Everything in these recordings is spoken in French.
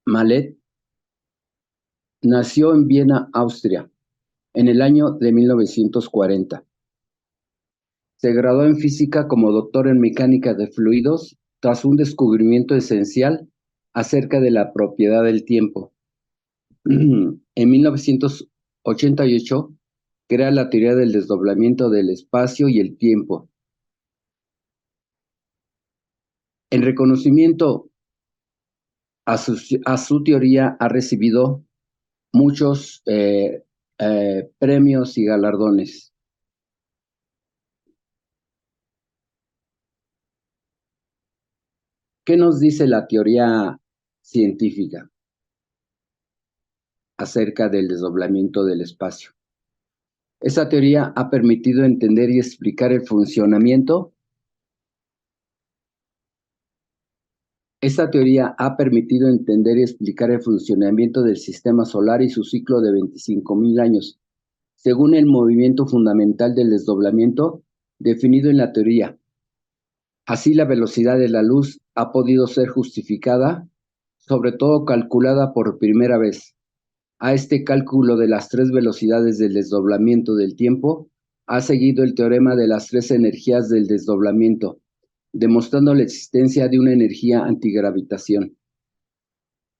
Mallet nació en Viena, Austria, en el año de 1940. Se graduó en física como doctor en mecánica de fluidos tras un descubrimiento esencial acerca de la propiedad del tiempo. En 1988 crea la teoría del desdoblamiento del espacio y el tiempo. En reconocimiento a su teoría ha recibido muchos premios y galardones. ¿Qué nos dice la teoría científica acerca del desdoblamiento del espacio? Esa teoría ha permitido entender y explicar el funcionamiento. Esta teoría ha permitido entender y explicar el funcionamiento del sistema solar y su ciclo de 25.000 años, según el movimiento fundamental del desdoblamiento definido en la teoría. Así, la velocidad de la luz ha podido ser justificada, sobre todo calculada por primera vez. A este cálculo de las tres velocidades del desdoblamiento del tiempo ha seguido el teorema de las tres energías del desdoblamiento, demostrando la existencia de una energía antigravitación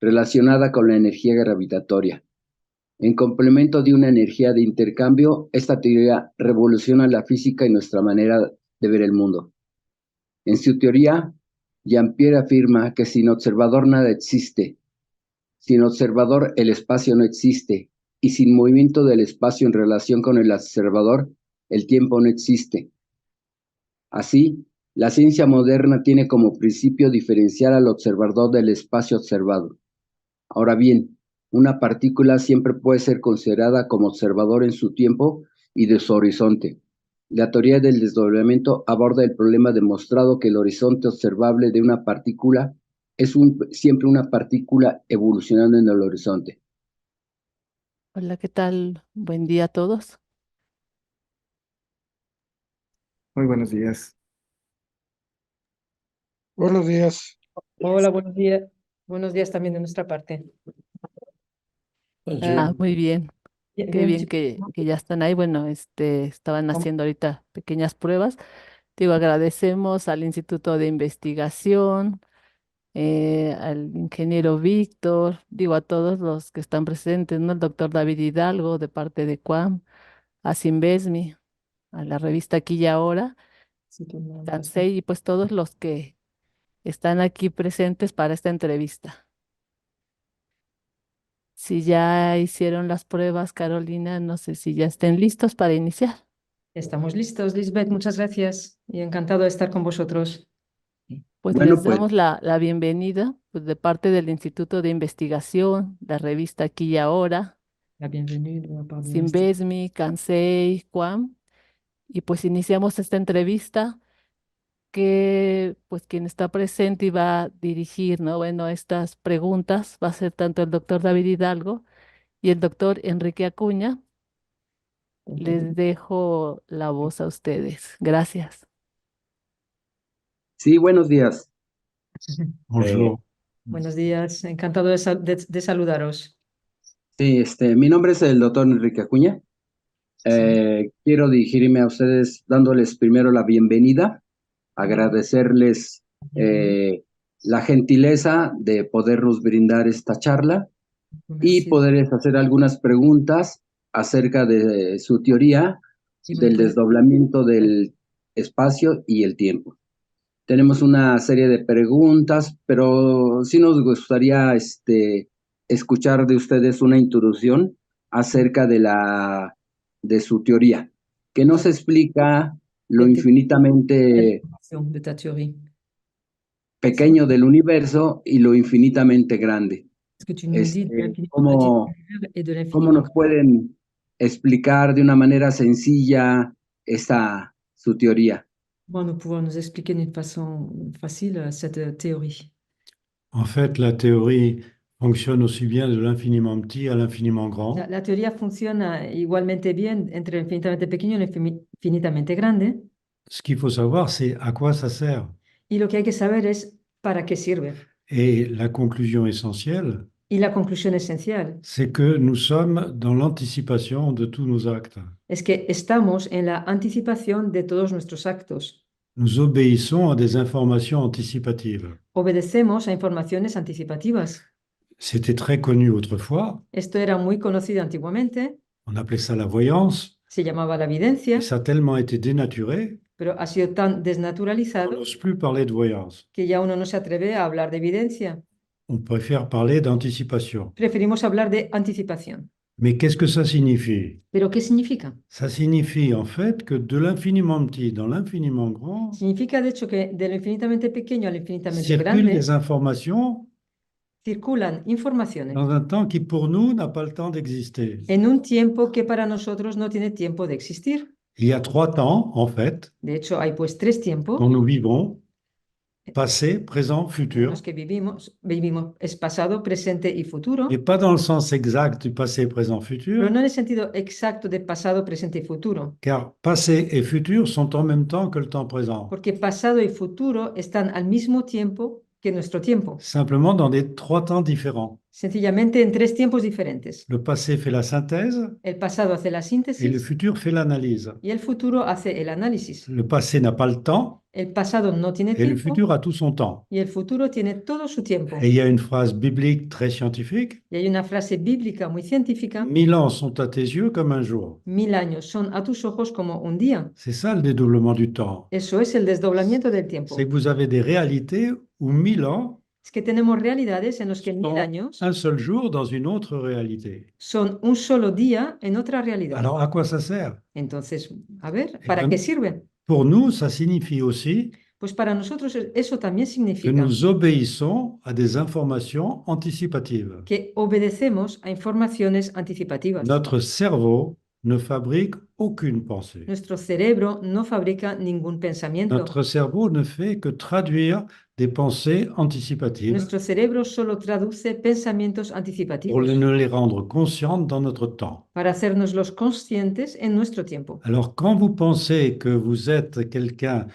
relacionada con la energía gravitatoria. En complemento de una energía de intercambio, esta teoría revoluciona la física y nuestra manera de ver el mundo. En su teoría, Jean-Pierre afirma que sin observador nada existe. Sin observador el espacio no existe, y sin movimiento del espacio en relación con el observador, el tiempo no existe. Así, la ciencia moderna tiene como principio diferenciar al observador del espacio observado. Ahora bien, una partícula siempre puede ser considerada como observador en su tiempo y de su horizonte. La teoría del desdoblamiento aborda el problema demostrado que el horizonte observable de una partícula es siempre una partícula evolucionando en el horizonte. Hola, ¿qué tal? Buen día a todos. Muy buenos días. Buenos días. Hola, buenos días. Buenos días también de nuestra parte. Muy bien. Qué Bien, bien que ya están ahí. Bueno, estaban haciendo ahorita pequeñas pruebas. Digo, agradecemos al Instituto de Investigación, al ingeniero Víctor, digo, a todos los que están presentes, ¿no? El doctor David Hidalgo de parte de CUAM, a Simbesmi, a la revista Aquí y Ahora, Tansei y pues todos los que están aquí presentes para esta entrevista. Si ya hicieron las pruebas, Carolina, no sé si ya estén listos para iniciar. Estamos listos, Lisbeth, muchas gracias y encantado de estar con vosotros. Pues Bueno, les pues damos la bienvenida pues, de parte del Instituto de Investigación, la revista Aquí y Ahora, La bienvenue de la part de l'institut. Simbesmi, Cansei, Cuam, y pues iniciamos esta entrevista que pues quien está presente y va a dirigir, ¿no? Bueno, estas preguntas va a ser tanto el doctor David Hidalgo y el doctor Enrique Acuña. Les dejo la voz a ustedes. Gracias. sí, buenos días. Bonjour. Buenos días, encantado de saludaros. Sí, mi nombre es el doctor Enrique Acuña. Quiero dirigirme a ustedes dándoles primero la bienvenida, agradecerles la gentileza de podernos brindar esta charla y Merci. poderles hacer algunas preguntas acerca de su teoría del desdoblamiento del espacio y el tiempo. Tenemos una serie de preguntas, pero sí nos gustaría escuchar de ustedes una introducción acerca de su teoría, que nos explica lo infinitamente De ta théorie. pequeño del universo y lo infinitamente grande. Ce que tu nous dis de l'infiniment petit de ¿Cómo l'univers et de ¿Cómo l'infiniment nos pueden explicar de una manera sencilla su teoría? Comment nous pouvons nous expliquer d'une façon facile cette théorie? En fait, la théorie fonctionne aussi bien de l'infiniment petit à l'infiniment grand. La teoría funciona igualmente bien entre el infinitamente pequeño y el infinitamente grande. Ce qu'il faut savoir, c'est à quoi ça sert. Y lo que hay que saber es para qué sirve. Et la conclusion essentielle, Y la conclusión esencial c'est que nous sommes dans l'anticipation de tous nos actes. es que estamos en la anticipación de todos nuestros actos. Nous obéissons à des informations anticipatives. Obedecemos a informaciones anticipativas. C'était très connu autrefois, Esto era muy conocido antiguamente, on appelait ça la voyance, se llamaba la et evidencia, ça a tellement été dénaturé pero ha sido tan qu'on desnaturalizado n'ose plus parler de voyance. que ya uno no se atreve a hablar de evidencia. On préfère parler d'anticipation. Preferimos hablar de anticipación. Mais qu'est-ce que ça signifie? ¿Pero qué significa? Ça signifie en fait que de l'infiniment petit dans l'infiniment grand Significa, de hecho, que de lo infinitamente pequeño al infinitamente circulent grande des informations circulan informaciones dans un temps qui pour nous n'a pas le temps d'exister. en un tiempo que para nosotros no tiene tiempo de existir. Il y a 3 temps en fait De hecho, hay pues 3 tiempos dont nous vivons, passé, présent, en futur, los que vivimos es pasado, presente y futuro, et pas dans le sens exact du passé, présent, pero futur, no en el sentido exacto de pasado, presente y futuro, car passé et futur sont en même temps que le temps présent, porque pasado y futuro están al mismo tiempo que nuestro tiempo, simplement dans des 3 temps différents. sencillamente en 3 tiempos diferentes. Le passé fait la synthèse El pasado hace la et le síntesis futur fait l'analyse. y el futuro hace el análisis. Le passé n'a pas le temps El pasado no tiene et le tiempo futur a tout son temps. y el futuro tiene todo su tiempo. Et il y a une phrase biblique très scientifique, Y hay una frase bíblica muy científica: 1000 ans sont à tes yeux comme un jour. 1000 años son a tus ojos como un día. C'est ça le dédoublement du temps. Eso es el desdoblamiento del tiempo. C'est que vous avez des réalités où 1000 ans Es que tenemos realidades en las que 1000 sont años un seul jour dans une autre réalité. son un solo día en otra realidad. Alors à quoi ça sert? Entonces, a ver, Eh ¿para bien, qué sirve? Pour nous, ça signifie aussi Pues para nosotros eso también que significa nous obéissons à des informations anticipatives. que obedecemos a informaciones anticipativas. Notre cerveau ne fabrique aucune pensée. Nuestro cerebro no fabrica ningún pensamiento. Notre cerveau ne fait que traduire des pensées anticipatives Nuestro cerebro solo traduce pensamientos pour anticipativos ne les rendre conscientes dans notre temps. para hacernoslos conscientes en nuestro tiempo. Alors, quand vous pensez que vous êtes quelqu'un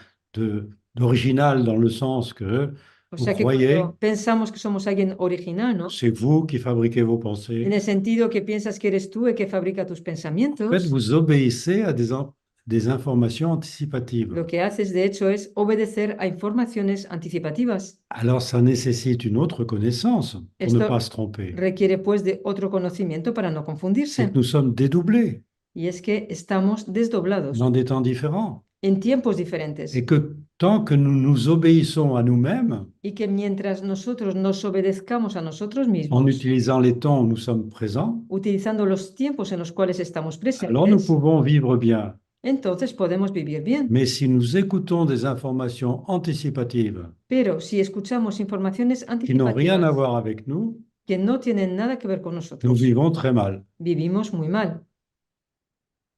d'original dans le sens que O vous sea que croyez cuando pensamos que somos alguien original, ¿no? c'est vous qui fabriquez vos En pensées, el sentido que piensas que eres tú el que fabrica tus en fait, pensamientos, vous obéissez à des informations anticipatives. lo que haces de hecho es obedecer a informaciones anticipativas. Alors, ça nécessite une autre connaissance pour ne Esto pas se tromper. requiere pues de otro conocimiento para no C'est confundirse. que nous sommes dédoublés Y es que estamos desdoblados dans des temps différents. en tiempos diferentes. Et que tant que nous nous obéissons à nous-mêmes, Y que mientras nosotros nos obedezcamos a nosotros en mismos, utilisant les temps où nous sommes présents, utilizando los tiempos en los cuales estamos alors nous presentes, pouvons vivre bien. entonces podemos vivir bien. Mais si nous écoutons des informations anticipatives Pero si escuchamos informaciones qui n'ont rien à anticipativas voir avec nous, que no tienen nada que ver con nous nosotros, vivons très mal. vivimos muy mal.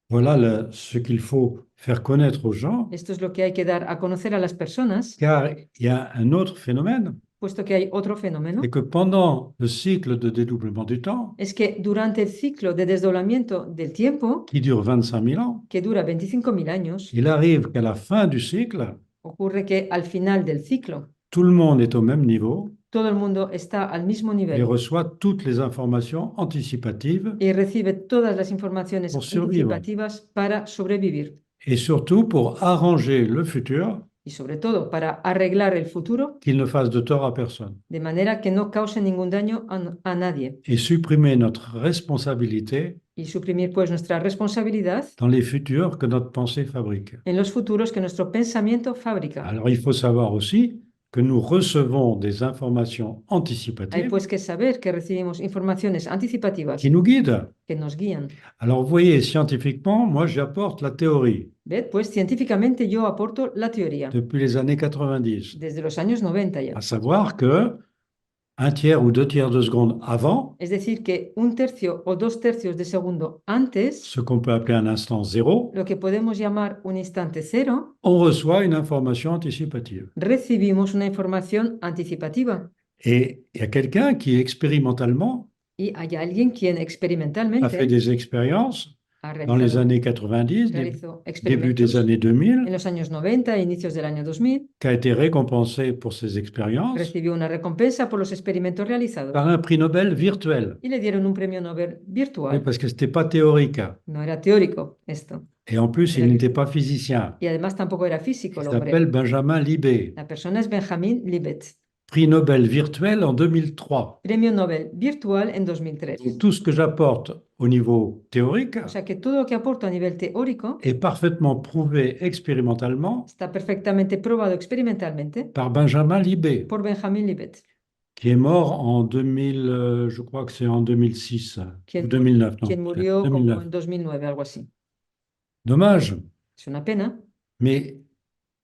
Voilà ce qu'il faut faire connaître aux gens, Esto es lo que hay que dar a conocer a las personas, car il y a un autre phénomène, puesto que hay otro fenómeno, c'est que pendant le cycle de dédoublement du temps, es que durante el ciclo de desdoblamiento del tiempo, qui dure 25 000 ans, que dura 25.000 años, il arrive qu'à la fin du cycle, ocurre que al final del ciclo tout le monde est au même niveau todo el mundo está al mismo et nivel reçoit toutes les informations anticipatives y recibe todas las informaciones Pour survivre. anticipativas para sobrevivir et surtout pour arranger le futur, y sobre todo para arreglar el futuro qu'il ne fasse de tort à personne de manera que no cause ningún daño a nadie et supprimer notre responsabilité y suprimir pues nuestra responsabilidad dans les futurs que notre pensée fabrique. en los futuros que nuestro pensamiento fabrica. Alors il faut savoir aussi que nous recevons des informations Hay anticipatives pues que saber que recibimos informaciones anticipativas qui nous guident. que nos guían. Alors vous voyez, scientifiquement, moi j'apporte la théorie ¿Ved? Pues científicamente yo aporto la teoría depuis les années 90, desde los años 90 ya. à savoir que 1/3 ou 2/3 de seconde avant, Es decir, que 1/3 o 2/3 de segundo antes, ce qu'on peut appeler un instant zéro, lo que podemos llamar un instante cero, on reçoit une information anticipative. recibimos una información anticipativa. Et il y a quelqu'un qui expérimentalement Y hay alguien quien a fait experimentalmente des expériences ha dans les realizado, années 90, realizó début des experimentos années en 2000, los años 90 e inicios del año 2000. qui a été récompensé pour ses expériences Recibió una recompensa por los experimentos realizados par un prix Nobel virtuel. y le dieron un premio Nobel Oui, virtual. parce que ce n'était pas théorique. No era teórico esto. Et en plus, il Era que- n'était pas physicien. Y además tampoco era físico Il el hombre. s'appelle Benjamin Libet. La persona es Benjamin Libet. Prix Nobel virtuel en 2003. Premio Nobel virtual en 2003. Donc, tout ce que j'apporte au niveau théorique O sea que todo lo que aporto a nivel teórico est parfaitement prouvé expérimentalement está perfectamente probado experimentalmente par Benjamin Libet, por Benjamin Libet, qui est mort en 2000, je crois que c'est en 2006 quien, ou 2009, non, quien murió como 2009. en 2009, algo así. Dommage, Es una pena, mais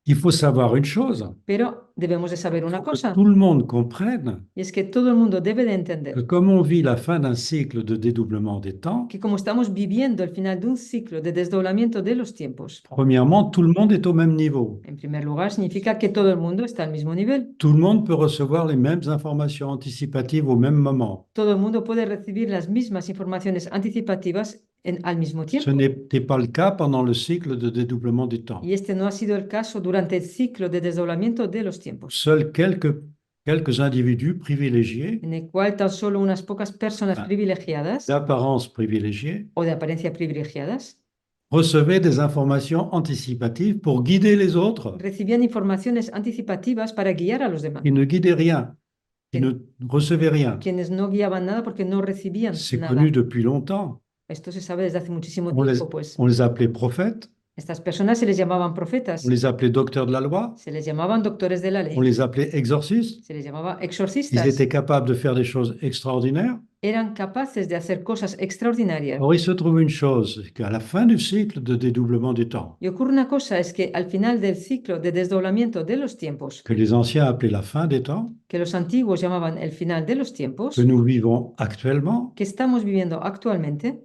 il faut savoir une chose, pero debemos de saber una que cosa, tout le monde comprenne y es que todo el mundo debe de que entender comme on vit la fin d'un cycle de dédoublement des temps, que como estamos viviendo el final de un ciclo de desdoblamiento de los tiempos, premièrement, tout le monde est au même niveau. en primer lugar, significa que todo el mundo está al mismo nivel. Tout le monde peut recevoir les mêmes informations anticipatives au même moment. Todo el mundo puede recibir las mismas informaciones anticipativas al mismo Ce tiempo. n'était pas le cas pendant le cycle de dédoublement des temps. Y este no ha sido el caso durante el ciclo de desdoblamiento de los tiempos, Seuls quelques individus privilégiés, en el cual tan solo unas pocas personas Ah. privilegiadas d'apparence privilégiée, o de apariencia privilegiadas recevaient des informations anticipatives pour guider les autres recibían informaciones anticipativas para guiar a los demás, qui ne guidaient rien, qui ne recevaient rien. quienes no guiaban nada porque no recibían C'est nada. connu depuis longtemps. Esto se sabe desde hace muchísimo On les, tiempo, pues. on les appelait prophètes, Estas personas se les llamaban profetas, on les appelait docteurs de la loi, se les llamaban doctores de la on ley, les appelait exorcistes. se les llamaba Ils exorcistas. étaient capables de faire des choses extraordinaires. Eran capaces de hacer cosas extraordinarias. Or, il se trouve une chose, c'est qu'à la fin du cycle de dédoublement des temps, Y ocurre una cosa, es que al final del ciclo de desdoblamiento de los tiempos, que les anciens appelaient la fin des temps, que los antiguos llamaban el final de los tiempos, que nous vivons actuellement, que estamos viviendo actualmente,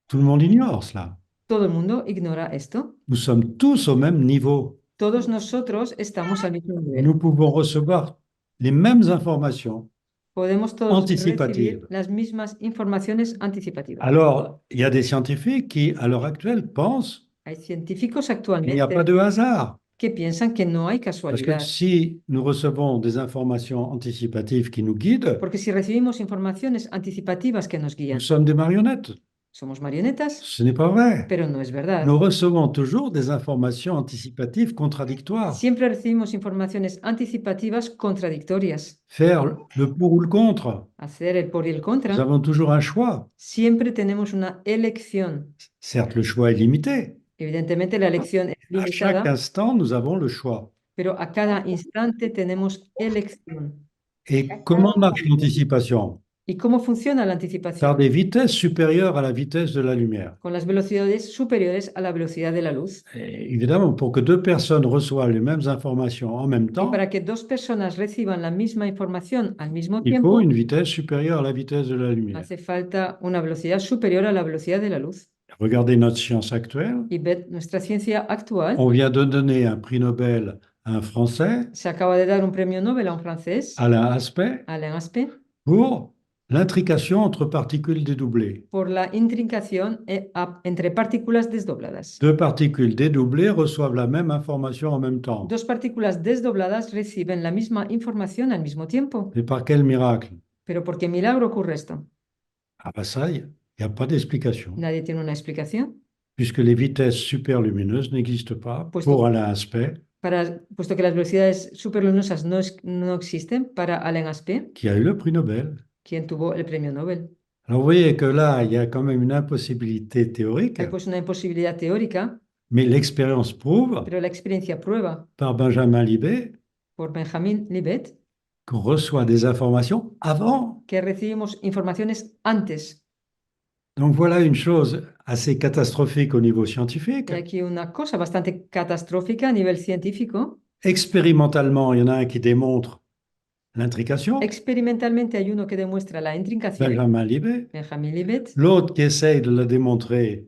tout le monde ignore cela. todo el mundo ignora esto. Nous sommes tous au même niveau. Todos nosotros estamos al mismo nivel. Nous pouvons recevoir les mêmes informations. Podemos todos Anticipativas. recibir las mismas informaciones anticipativas. Alors, il y a des scientifiques qui, à l'heure actuelle, pensent Hay científicos qu'il n'y a pas actualmente de hasard. que piensan que no hay Parce que casualidad. si nous recevons des informations anticipatives qui nous guident, Porque si recibimos informaciones anticipativas que nos guían, nous sommes des marionnettes. somos marionetas, Ce n'est pas vrai. pero no es verdad. Nous recevons toujours des informations anticipatives contradictoires. Siempre recibimos informaciones anticipativas contradictorias. Faire le pour ou le contre. Hacer el por y el Nous contra. avons toujours un choix. Siempre tenemos una elección. Certes, le choix est limité. Evidentemente la elección es À chaque limitada, instant, nous avons le choix. pero a cada instante tenemos elección. Et comment marche l'anticipation? ¿Y cómo funciona la Par anticipación? des vitesses supérieures à la vitesse de la lumière. Con las velocidades superiores a la velocidad de la luz. Et évidemment, pour que deux personnes reçoivent les mêmes informations en même Y temps, para que dos personas reciban la misma información al mismo il faut tiempo, une vitesse supérieure à la vitesse de la lumière. hace falta una velocidad superior a la velocidad de la luz. Regardez notre science actuelle. Y ved nuestra ciencia actual. On vient de donner un prix Nobel à un Français, Se acaba de dar un premio Nobel a un francés, Alain Aspect, Alain Aspect, pour l'intrication entre particules dédoublées. por la intrincación entre partículas desdobladas. Deux particules dédoublées reçoivent la même information en même temps. Dos partículas desdobladas reciben la misma información al mismo tiempo. Et par quel miracle? Pero ¿por qué milagro ocurre esto? Ah ben ça, il n'y a pas d'explication, Nadie tiene una explicación. puisque les vitesses superlumineuses n'existent pas Pues pour Alain Aspect, Puesto que las velocidades superluminosas no existen para Alain Aspect, qui a eu le prix Nobel. quien tuvo el premio Nobel. Alors vous voyez que là, il y a quand même une impossibilité théorique, Hay pues una imposibilidad teórica, mais l'expérience prouve, pero la experiencia prueba par Benjamin Libet, por Benjamin Libet qu'on reçoit des informations avant. que recibimos informaciones antes. Donc voilà une chose assez catastrophique au niveau scientifique. Hay aquí una cosa bastante catastrófica a nivel científico. Expérimentalement, il y en a un qui démontre l'intrication, Experimentalmente hay uno que demuestra la intrincación, Benjamin Libet, Benjamin Libet, l'autre qui essaye de la démontrer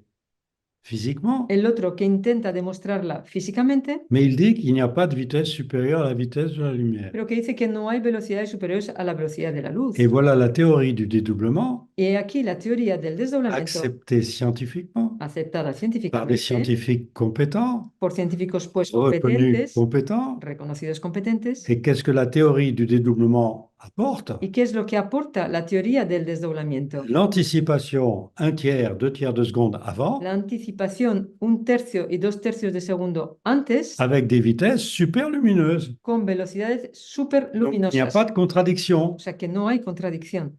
physiquement, el otro que intenta demostrarla físicamente, mais il dit qu'il n'y a pas de vitesse supérieure à la vitesse de la lumière. pero que dice que no hay velocidades superiores a la velocidad de la luz. Et voilà la théorie du dédoublement, Y aquí la teoría del desdoblamiento acceptée scientifiquement aceptada par des científicamente scientifiques compétents, por científicos pues reconnus competentes, compétents. reconocidos competentes. Et qu'est-ce que la théorie du dédoublement apporte? ¿Y qué es lo que aporta la teoría del desdoblamiento? L'anticipation 1/3, 2/3 de seconde avant, La anticipación 1/3 y 2/3 de segundo antes avec des vitesses super lumineuses. con velocidades súper Donc, il n'y a luminosas. pas de contradiction. O sea que no hay contradicción.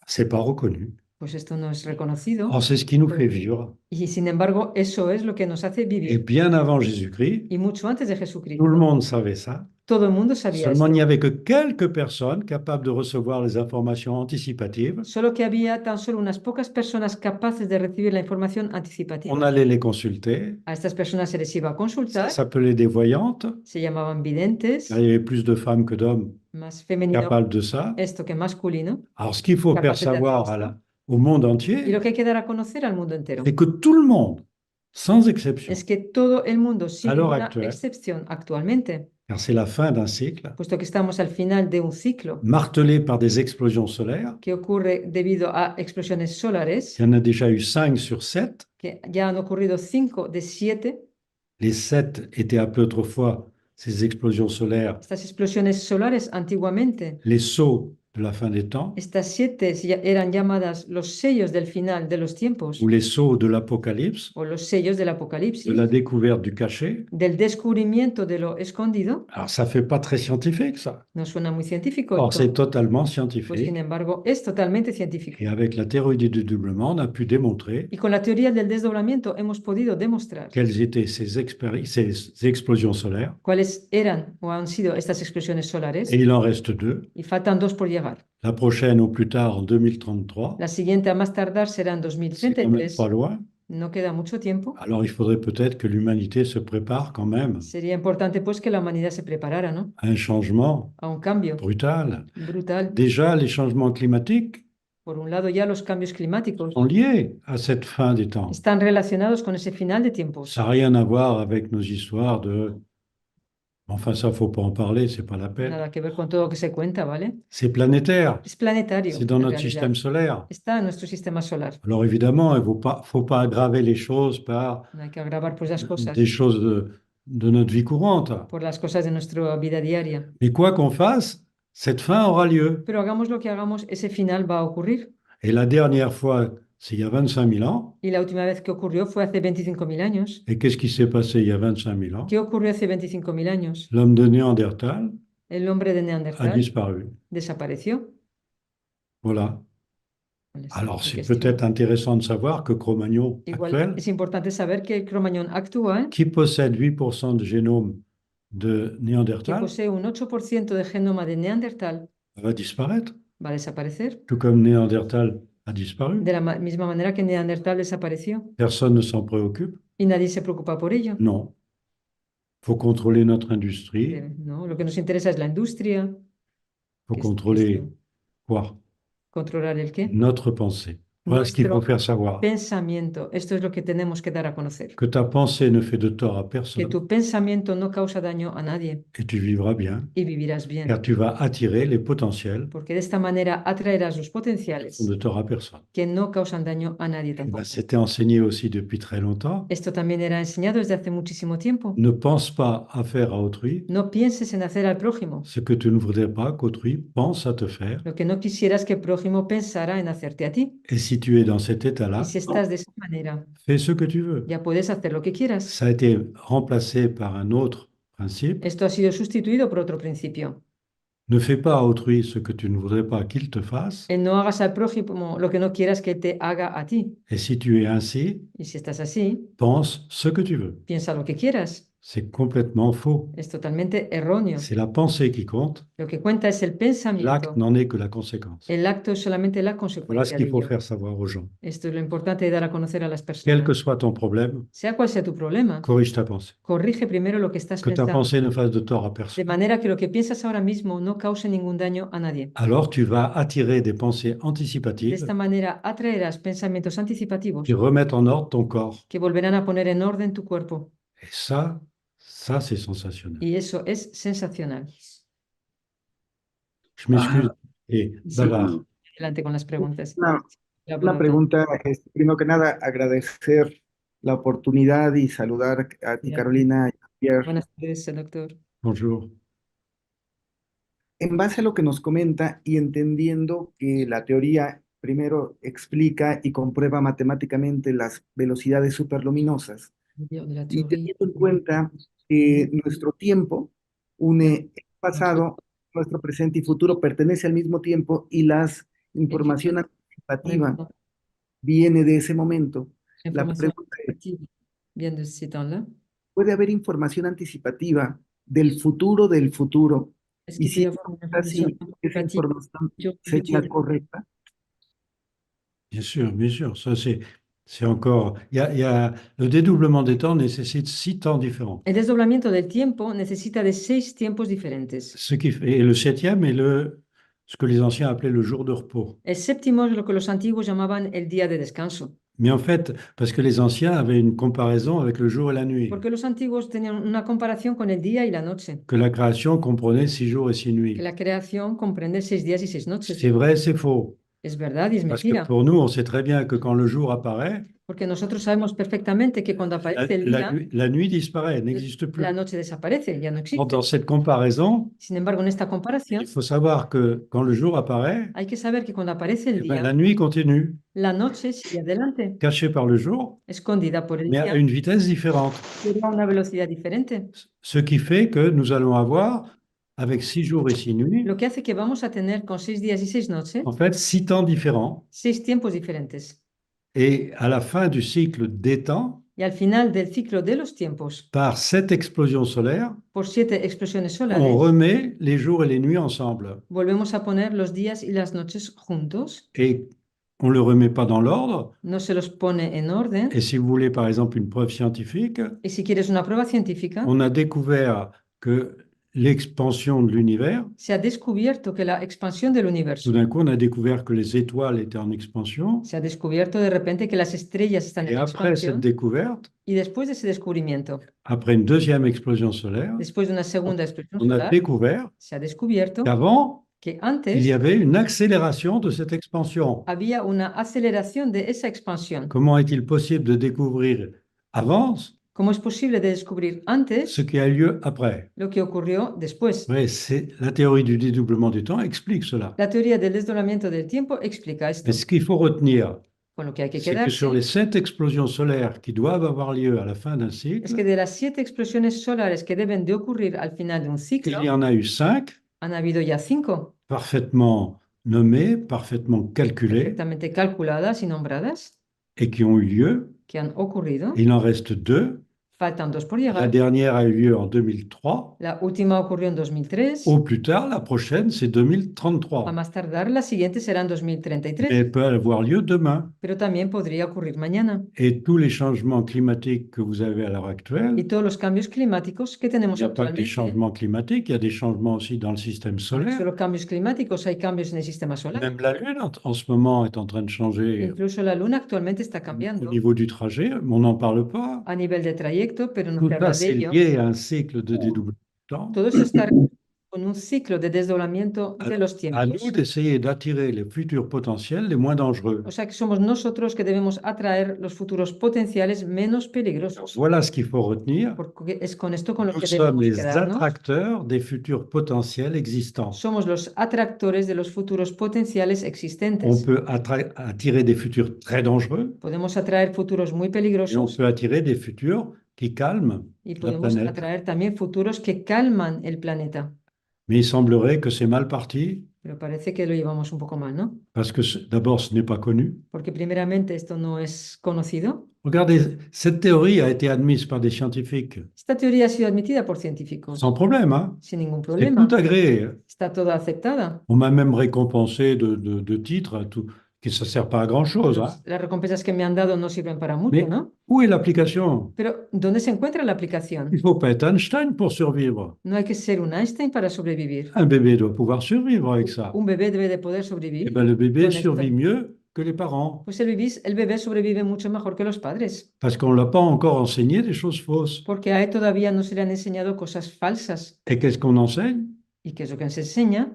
C'est pas reconnu. Pues esto no es reconocido. Or, c'est ce qui nous fait vivre. Y sin embargo, eso es lo que nos hace Et vivir. bien avant Jésus-Christ, Y mucho antes de tout le Jesucristo, monde savait ça. todo el mundo sabía Seulement, il n'y esto. avait que quelques personnes capables de recevoir les informations anticipatives. Solo que había tan solo unas pocas personas capaces de recibir la información On anticipativa. allait les consulter. A estas personas se les iba a Ça consultar, s'appelait des voyantes. se llamaban videntes, Il y avait plus de femmes que d'hommes más femenino capables de ça. esto que masculino. Alors, ce qu'il faut faire Capaces de savoir hacer esto. au monde Y entier, lo que hay que dar a conocer al mundo entero c'est que tout le monde, sans exception, es que todo el mundo, sin À l'heure ninguna actuelle. excepción actualmente, car c'est la fin d'un cycle, puesto que estamos al final de un ciclo martelé par des explosions solaires. que ocurre debido a explosiones solares, Il y en a déjà eu 5 sur 7. que ya han ocurrido 5 de 7. Les 7 étaient appelés autrefois, ces explosions solaires, Estas explosiones solares antiguamente, les sceaux de la fin des temps, estas 7 eran llamadas los sellos del final de los tiempos ou les sceaux de l'Apocalypse, o los sellos del de Apocalipsis, la découverte du cachet. del descubrimiento de lo escondido. Alors, ça fait pas très scientifique, ça. No suena muy científico Or, c'est esto, totalement pues sin scientifique. embargo es totalmente científico. Et avec la théorie du dédoublement, on a pu démontrer Y con la teoría del desdoblamiento hemos podido demostrar quelles étaient ces explosions solaires. cuáles eran o han sido estas explosiones solares, Et il en reste 2. y faltan 2 por llegar. La prochaine au plus tard en 2033. La siguiente a más tardar será en C'est quand même 2033. pas loin. No queda mucho tiempo. Alors il faudrait peut-être que l'humanité se prépare quand même Sería importante pues que la humanidad se preparara, ¿no? à un changement A un cambio brutal. brutal. Déjà, les changements climatiques Por un lado, ya los cambios climáticos sont liés à cette fin des temps. están relacionados con ese final de tiempos. Ça n'a rien à voir avec nos histoires de... Enfin, ça, faut pas en parler, c'est pas la peine. Nada que ver con todo lo que se cuenta, ¿vale? C'est planétaire, Es planetario, c'est dans en notre realidad. système solaire. Está en nuestro sistema solar. Alors évidemment, il ne faut pas aggraver les choses par No hay que agravar pues las cosas des choses de notre vie courante. por las cosas de nuestra vida diaria. Mais quoi qu'on fasse, cette fin aura lieu. Pero hagamos lo que hagamos, ese final va a ocurrir. Et la dernière fois, c'est il y a 25 000 ans. Y la última vez que ocurrió fue hace 25.000 años. Et qu'est-ce qui s'est passé il y a 25 000 ans? ¿Qué ocurrió hace 25.000 años? L'homme de Néandertal El hombre de a Neandertal disparu. desapareció. Voilà. Pues, Alors, en c'est cuestión. peut-être intéressant de savoir que Cro-Magnon Igual actuel, es importante saber que el Cro-Magnon actual, qui possède 8% de génome de que Néandertal, posee un 8% de genoma de Neandertal, va disparaître, va a desaparecer. tout comme Néandertal a disparu. De la misma manera que Neandertal desapareció. Personne ne s'en préoccupe. Y nadie se preocupa por ello. Non. Il faut contrôler notre industrie. No, lo que nos interesa es la industria. Il faut que es contrôler esto, quoi? controlar el qué. Notre pensée. Voilà ce qu'il faut Nuestro faire savoir. pensamiento. Esto es lo que tenemos que dar a conocer. Que ta pensée ne fait de tort à Que personne tu pensamiento no causa daño a nadie et tu vivras bien, y vivirás bien. car tu vas attirer les potentiels Porque de esta manera atraerás los qui font potenciales de tort à personne. que no causan daño a nadie Eh ben, tampoco. c'était enseigné aussi depuis très longtemps. Esto también era enseñado desde hace muchísimo tiempo. Ne pense pas à faire à autrui No pienses en hacer al prójimo ce que tu ne voudrais pas qu'autrui pense à te faire. lo que no quisieras que el prójimo pensara en hacerte a ti. Et si tu es dans cet état-là, Y si estás de esa manera, fais ce que tu veux. ya puedes hacer lo que quieras. Ça a été remplacé par un autre principe. Esto ha sido sustituido por otro principio. Ne fais pas à autrui ce que tu ne voudrais pas qu'il te fasse. El no hagas al prójimo lo que no quieras que te haga a ti. Et si tu es ainsi, Y si estás así, pense ce que tu veux. piensa lo que quieras. C'est complètement faux. Es totalmente erróneo. C'est la pensée qui compte. Lo que cuenta es el L'acte pensamiento. n'en est que la conséquence. El acto es solamente la Voilà ce consecuencia de qu'il faut ello. faire savoir aux gens. Esto es lo importante de dar a conocer a las Quel que personas. soit ton problème, Sea cual sea tu problema, corrige ta pensée. corrige primero lo que estás Que ta pensando, pensée ne fasse de tort à de personne. manera que lo que piensas ahora mismo no cause ningún daño a nadie. Alors tu vas attirer des pensées De anticipatives esta manera atraerás pensamientos anticipativos qui remettent en ordre ton corps. que volverán a poner en orden tu cuerpo. Et ça c'est sensationnel. Y eso es sensacional. Je m'excuse Ah, et Sí. bavard. Adelante con las preguntas. Una, La una pregunta, primero que nada, agradecer la oportunidad y saludar a ti, Ya. Carolina, y a Pierre. Buenas tardes, doctor. Bonjour. En base a lo que nos comenta y entendiendo que la teoría primero explica y comprueba matemáticamente las velocidades superluminosas, De la y teoría. teniendo en cuenta que nuestro tiempo une el pasado, nuestro presente y futuro pertenece al mismo tiempo y las información anticipativa viene de ese momento. La Información pregunta es, anticipativa viene de ese temps-là. ¿puede haber información anticipativa del futuro del futuro? Est-ce Y qu'il peut y si avoir une es así, information esa anticipative información du sería futur? correcta. Bien sûr. Ça, c'est encore. Il y a le dédoublement des temps nécessite 6 temps différents. El desdoblamiento del tiempo necesita de 6 tiempos diferentes. Ce qui fait, et le 7e est ce que les anciens appelaient le jour de repos. El séptimo es lo que los antiguos llamaban el día de descanso, Mais en fait, parce que les anciens avaient une comparaison avec le jour et la nuit, porque los antiguos tenían una comparación con el día y la noche, que la création comprenait 6 jours et 6 que nuits. la creación comprende 6 días y 6 noches. C'est vrai, c'est faux. Es verdad y es Parce que mentira, pour nous, on sait très bien que quand le jour apparaît, porque nosotros sabemos perfectamente que cuando aparece el día, la nuit disparaît, n'existe plus. la noche desaparece, ya no existe. Dans cette comparaison, Sin embargo, en esta comparación, il faut savoir que quand le jour apparaît, hay que saber que cuando aparece eh el ben, día, la nuit continue, la noche sigue adelante, cachée par le jour, escondida por el mais à día, une vitesse différente. pero a una velocidad diferente. Ce qui fait que nous allons avoir, avec 6 jours et 6 nuits, Lo que hace que vamos a tener con 6 días y 6 noches, en fait 6 temps différents. 6 tiempos diferentes. Et à la fin du cycle des temps, Y al final del ciclo de los tiempos, par 7 explosions solaires, por 7 explosiones on solares, remet les jours et les nuits ensemble. volvemos a poner los días y las noches juntos. Et on ne le remet pas dans l'ordre. No se los pone en orden. Et si vous voulez, par exemple, une preuve scientifique, Y si quieres una prueba científica, on a découvert que l'expansion de l'univers, se ha descubierto que la expansión del tout universo, d'un coup, on a découvert que les étoiles étaient en expansion. se ha descubierto de repente que las estrellas están Et en après cette expansión. découverte, Y después de ese descubrimiento, après une deuxième explosion solaire, después de una segunda explosión on a solar, découvert se ha descubierto qu'avant, que il antes y avait une accélération de cette expansion. había una aceleración de esa expansión. Comment est-il possible de découvrir avant ¿Cómo es posible de descubrir antes ce qui a lieu après? lo que ocurrió después? Oui, c'est la théorie du dédoublement du temps explique cela. La teoría del desdoblamiento del tiempo explica esto. Mais ce qu'il faut retenir, Con lo que hay que c'est que sur quedarse les 7 explosions solaires qui doivent avoir lieu à la fin d'un es que cycle, de las 7 explosiones solares que deben de ocurrir al final de un ciclo, il y en a eu 5 han habido ya 5 parfaitement nommées, parfaitement calculées perfectamente calculadas y nombradas et qui ont eu lieu. que han ocurrido. Il en reste 2. Faltan 2 por La llegar. dernière a eu lieu en 2003. La última ocurrió en 2003. Au plus tard, la prochaine, c'est A 2033. más tardar, la siguiente será en Mais 2033, elle peut avoir lieu demain. pero también podría ocurrir mañana. Et tous les changements climatiques que vous avez à l'heure actuelle, Y todos los cambios climáticos que il tenemos n'y a pas que des actualmente, changements climatiques, il y a des changements aussi dans le système no solaire. solo cambios climáticos, hay cambios en el sistema solar. Même la Lune, en ce moment, est en train de changer Incluso la Luna actualmente está au cambiando niveau du trajet, mais on n'en parle pas. a nivel de trayecto, pero no Tout se habla ça, de c'est ello. lié à un cycle de dédoublement du temps. Todo eso está con un ciclo de desdoblamiento de los À nous tiempos. d'essayer d'attirer les futurs potentiels les moins dangereux. O sea que somos nosotros que debemos atraer los futuros potenciales menos peligrosos. Voilà ce qu'il faut retenir. Porque es con esto con lo Nous que sommes debemos les quedarnos. attracteurs des futurs potentiels existants. Somos los atractores de los futuros potenciales On existentes. peut attirer des futurs très dangereux Podemos atraer futuros muy et on peligrosos peut attirer des futurs qui calment y la podemos planète. atraer también futuros que calman el planeta. Mais il semblerait que c'est mal parti Pero parece que lo llevamos un poco mal, ¿no? parce que d'abord, ce n'est pas connu. Porque primeramente esto no es conocido. Regardez, cette théorie a été admise par des scientifiques Esta teoría ha sido admitida por científicos sans problème, hein. sin ningún C'est problema. tout agréé. Está toda aceptada. On m'a même récompensé de titres, tout, que ça ne sert pas à grand-chose, hein. Las recompensas que me han dado no sirven para mucho, Mais ¿no? où est l'application? Pero ¿dónde se encuentra la aplicación? Il ne faut pas être Einstein pour survivre. No hay que ser un Einstein para sobrevivir. Un bébé doit pouvoir survivre avec ça. Un bebé debe de poder Eh sobrevivir. ben, le bébé con esto. survit mieux que les parents Pues el bebé sobrevive mucho mejor que los padres, parce qu'on ne l'a pas encore enseigné des choses fausses. porque a él todavía no se le han enseñado cosas falsas. Et qu'est-ce qu'on enseigne? ¿Y qué es lo que se enseña?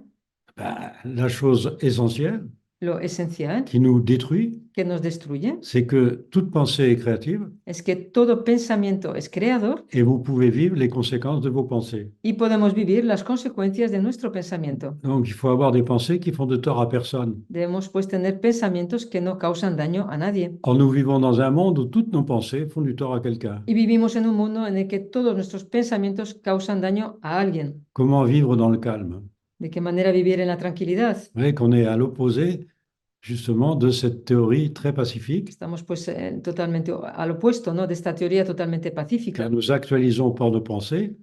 Ben, la chose essentielle Lo esencial qui nous détruit, que nos destruye c'est que toute pensée est créative es que todo pensamiento es creador et vous pouvez vivre les conséquences de vos pensées. y podemos vivir las consecuencias de nuestro pensamiento. Donc, il faut avoir des pensées qui font de tort à personne. Debemos pues tener pensamientos que no causan daño a nadie. Or, nous vivons dans un monde où toutes nos pensées font du tort à quelqu'un. Y vivimos en un mundo en el que todos nuestros pensamientos causan daño a alguien. Comment vivre dans le calme? ¿De qué manera vivir en la tranquilidad? Vous voyez qu'on est à l'opposé, justement, de cette théorie très pacifique, Estamos pues totalmente al opuesto, ¿no? De esta teoría totalmente pacífica, car nous actualisons par nos pensées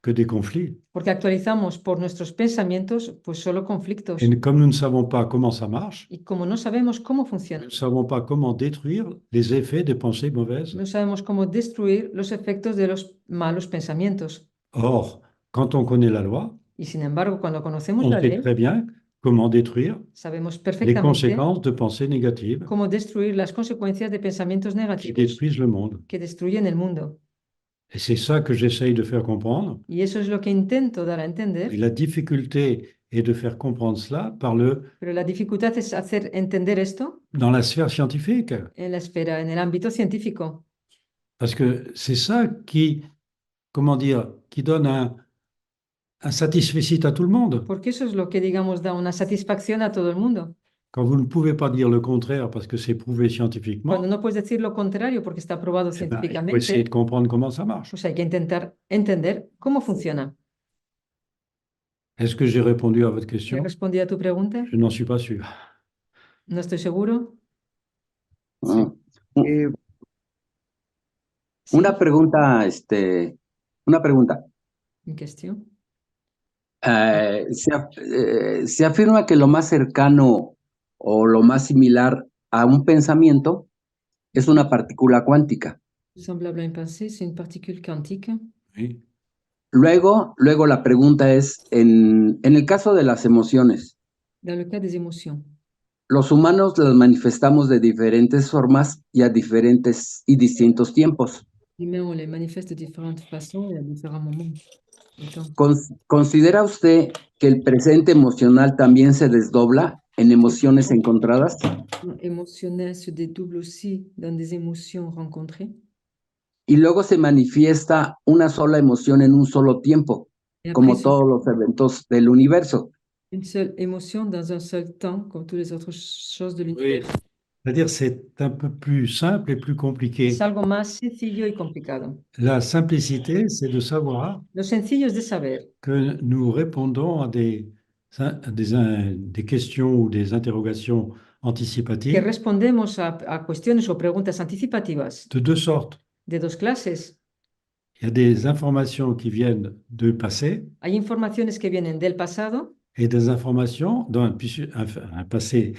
que des conflits. porque actualizamos por nuestros pensamientos pues solo conflictos. Et comme nous ne savons pas comment ça marche, Y como no sabemos cómo nous funciona, ne savons pas comment détruire les effets des pensées mauvaises. no sabemos cómo destruir los efectos de los malos pensamientos. Or, quand on connaît la loi, Y sin embargo, cuando conocemos on la sait ley, très bien comment détruire sabemos les perfectamente conséquences de pensées négatives cómo destruir las consecuencias de pensamientos qui negativos détruisent le monde. que destruyen el mundo. Et c'est ça que j'essaye de faire comprendre. Y eso es lo que intento dar a Et entender, la difficulté est de faire comprendre cela pero la dificultad es hacer entender esto dans la sphère scientifique. en la esfera, en el ámbito científico. Parce que c'est ça qui, comment dire, qui donne un satisfecit à tout le monde. Porque eso es lo que, digamos, da una satisfacción a todo el mundo. Quand vous ne pouvez pas dire le contraire parce que c'est prouvé scientifiquement, Cuando no puedes decir lo contrario porque está probado eh ben, il faut essayer científicamente, de comprendre comment ça marche. pues hay que intentar entender cómo funciona. Est-ce que j'ai répondu à votre ¿He question? respondido a tu pregunta? Je n'en suis pas sûr. No estoy seguro. Ah, Eh, Sí, Una pregunta, una pregunta. en cuestión. Se afirma que lo más cercano o lo más similar a un pensamiento es una partícula cuántica. Semblable à une pensée, c'est une particule quantique. Oui. Luego la pregunta es, en el caso de las emociones, Dans le cas des émotions, los humanos las manifestamos de diferentes formas y a diferentes y distintos tiempos. les humains, on les manifeste de différentes façons et à différents moments. du temps. ¿Considera usted que el presente emocional también se desdobla en emociones encontradas? Émotionnel se dédouble aussi dans des émotions rencontrées. Y luego se manifiesta una sola emoción en un solo tiempo, Et como après, todos los eventos del universo. une seule émotion dans un seul temps, comme toutes les autres choses de Oui. l'univers. C'est-à-dire c'est un peu plus simple et plus compliqué. Es algo más sencillo y complicado. La simplicité, c'est de savoir Lo sencillo es de saber que nous répondons à des questions ou des interrogations que anticipatives respondemos a cuestiones o preguntas anticipativas de deux sortes. de dos clases. Il y a des informations qui viennent du passé Hay informaciones que vienen del pasado, et des informations d'un un passé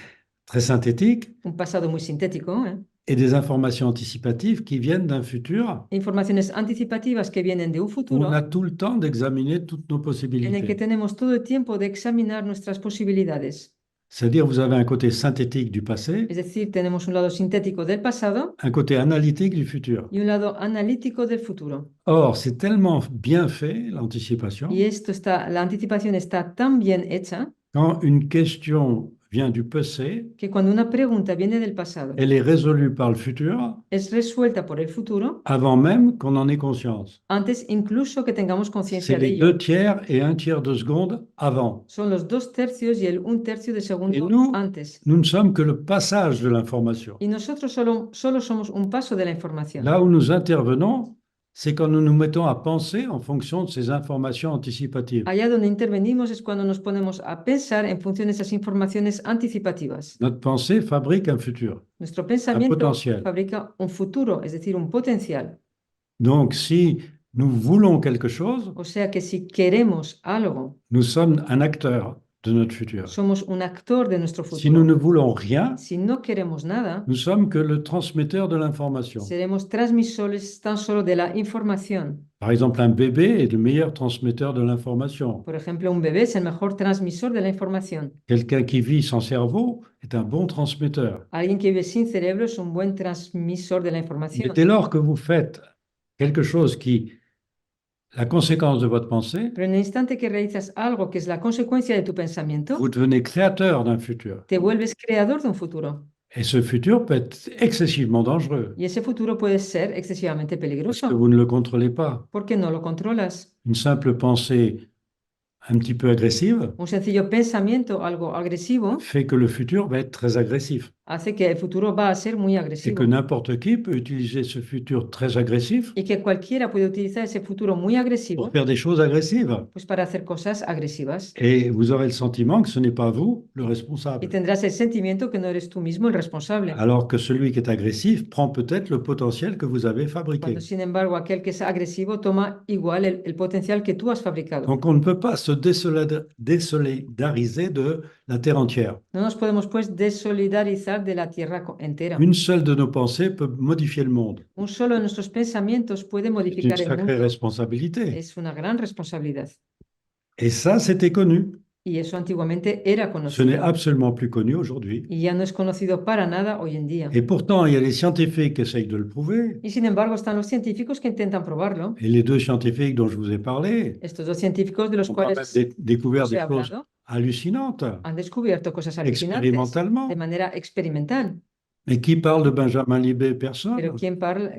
très synthétique un pasado muy sintético, ¿eh? et des informations anticipatives qui viennent d'un futur Informaciones anticipativas que vienen de un où futuro on a tout le temps d'examiner toutes nos en el que possibilités. tenemos todo el tiempo de examinar nuestras posibilidades. C'est-à-dire vous avez un côté synthétique du passé, Es decir, tenemos un lado sintético del pasado un côté analytique du futur. y un lado analítico del futuro. Or, c'est tellement bien fait, l'anticipation, Y la anticipación está tan bien hecha quand une question vient du passé, que cuando una pregunta viene del pasado, elle est résolue par le futur es resuelta por el futuro avant même qu'on en ait conscience. antes incluso que tengamos C'est conciencia de les ello. 2 tiers et 1 tiers de seconde avant. Son los 2/3 y el 1/3 de Et segundo nous, antes. nous ne sommes que le passage de l'information. Y nosotros solo somos un paso de la información. Là où nous intervenons, c'est quand nous nous mettons à penser en fonction de ces informations anticipatives. Allá donde intervenimos es cuando nos ponemos a pensar en función de esas informaciones anticipativas. Notre pensée fabrique un futur. Nuestro pensamiento potencial. fabrica un futuro, es decir, un potencial. Donc, si nous voulons quelque chose, O sea que si queremos algo, nous sommes un acteur de notre futur. somos un actor de nuestro Si nous futuro. ne voulons rien, Si no queremos nada, nous sommes que le transmetteur de l'information. seremos transmisores tan solo de la información. Par exemple, un bébé est le meilleur transmetteur de l'information. Por ejemplo, un bebé es el mejor transmisor de la información. Quelqu'un qui vit sans cerveau est un bon transmetteur. Alguien que vive sin cerebro es un buen transmisor de la Mais información. dès lors que vous faites quelque chose qui, la conséquence de votre pensée, Pero en el instante que realizas algo que es la consecuencia de tu pensamiento, vous devenez créateur d'un futur. te vuelves creador de un futuro. Et ce futur peut être excessivement dangereux Y ese futuro puede ser excesivamente parce que peligroso vous ne le contrôlez pas. porque no lo controlas. Une simple pensée un petit peu agressive Un sencillo pensamiento, algo agresivo, fait que le futur va être très agressif hace que el futuro va a ser muy et agresivo. que n'importe qui peut utiliser ce futur très agressif Y que cualquiera puede utilizar ese futuro muy agresivo pour faire des choses agressives. pues para hacer cosas agresivas. Et vous aurez le sentiment que ce n'est pas vous le Y responsable. tendrás el sentimiento que no eres tú mismo el responsable. Alors que celui qui est agressif prend peut-être le potentiel que vous avez fabriqué. Cuando, sin embargo, aquel que es agresivo toma igual el potencial que tú has fabricado. Donc on ne peut pas se désolidariser de la Terre entière. No nos podemos, pues, desolidarizar de la tierra entera. Une seule de nos pensées peut modifier le monde. Un solo de nuestros pensamientos puede C'est une modificar el sacrée mundo. responsabilité. Es una gran responsabilidad. Et ça, c'était connu. Y eso antiguamente era Ce n'est conocido. absolument plus connu aujourd'hui. Y ya no es conocido para nada hoy en día. Et pourtant, il y a les scientifiques qui essayent de le prouver. Y sin embargo, están los científicos que intentan probarlo. Et les deux scientifiques dont je vous ai parlé Estos dos científicos de los ont quand même cuales découvert os he des choses hablado hallucinantes, han descubierto cosas alucinantes expérimentalement. de manera experimental. Mais qui parle de Benjamin Libet? Personne. Pero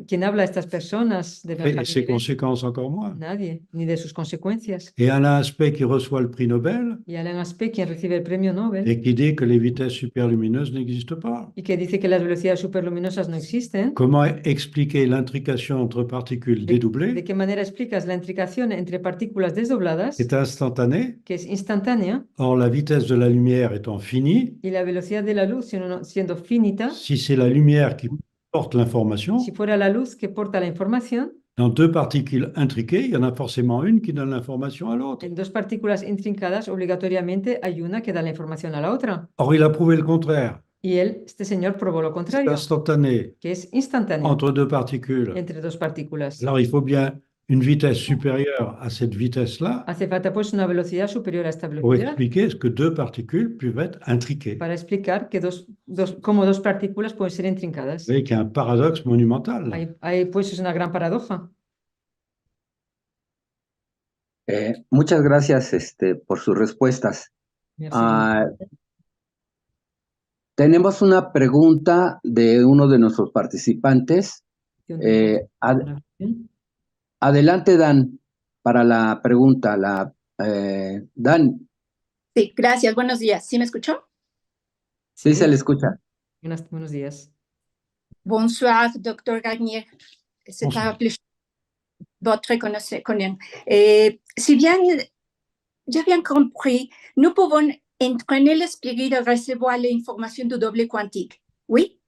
¿quién habla a estas personas de Et Benjamin ses Libet? conséquences encore moins. Nadie, ni de sus consecuencias. Et Alain Aspect qui reçoit le prix Nobel Y Alain Aspect, quien recibe el premio Nobel et qui dit que les vitesses superlumineuses n'existent pas. y que dice que las velocidades superluminosas no existen, Comment expliquer l'intrication entre particules ¿de dédoublées, qué manera explicas la intricación entre partículas desdobladas, qui est instantanée, que es instantánea, or la vitesse de la lumière étant finie? y la velocidad de la luz siendo finita? Si c'est la lumière qui porte l'information, Si fuera la luz que porta la información, dans deux particules intriquées, il y en a forcément une qui donne l'information à l'autre. en dos partículas intrincadas, obligatoriamente hay una que da la información a la otra. Or, il a prouvé le contraire. Y este señor probó lo C'est contrario, instantané que es instantáneo entre deux particules. entre dos partículas. Alors, il faut bien une vitesse supérieure à cette vitesse-là Hace falta, pues, una velocidad superior a esta pour velocidad expliquer ce que deux particules peuvent être intriquées. para explicar que cómo dos partículas pueden ser intrincadas. Vous voyez qu'il y a un paradoxe monumental. Pues es una gran paradoja. Muchas gracias por sus respuestas. Merci. Tenemos una pregunta de uno de nuestros participantes. Adelante, Dan, para la pregunta. Dan. Sí, gracias. Buenos días. ¿Sí me escuchó? Sí, se le escucha. Buenos días. Bonsoir, docteur Gagnier. C'est Bonsoir. un plaisir votre connaissance. Si bien j'ai bien compris, nous pouvons entraîner l'esprit de recevoir l'information du double quantique. Oui,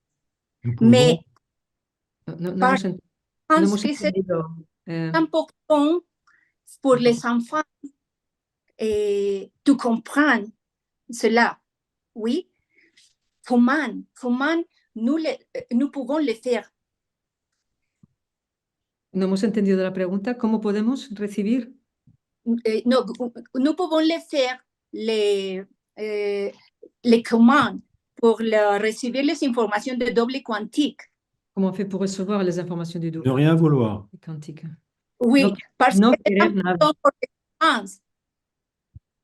Nous pouvons- mais No Par- hemos, no pense hemos que c'est entendido. important pour les enfants de comprendre cela. Oui, comment nous pouvons le faire? No hemos entendido la pregunta. ¿Cómo podemos recibir? No, nous pouvons le faire les commandes pour recevoir les informations de double quantique. ¿Cómo on fait pour recevoir les informations du Ne double rien vouloir. quantique? Oui, No- parce no que querer nada.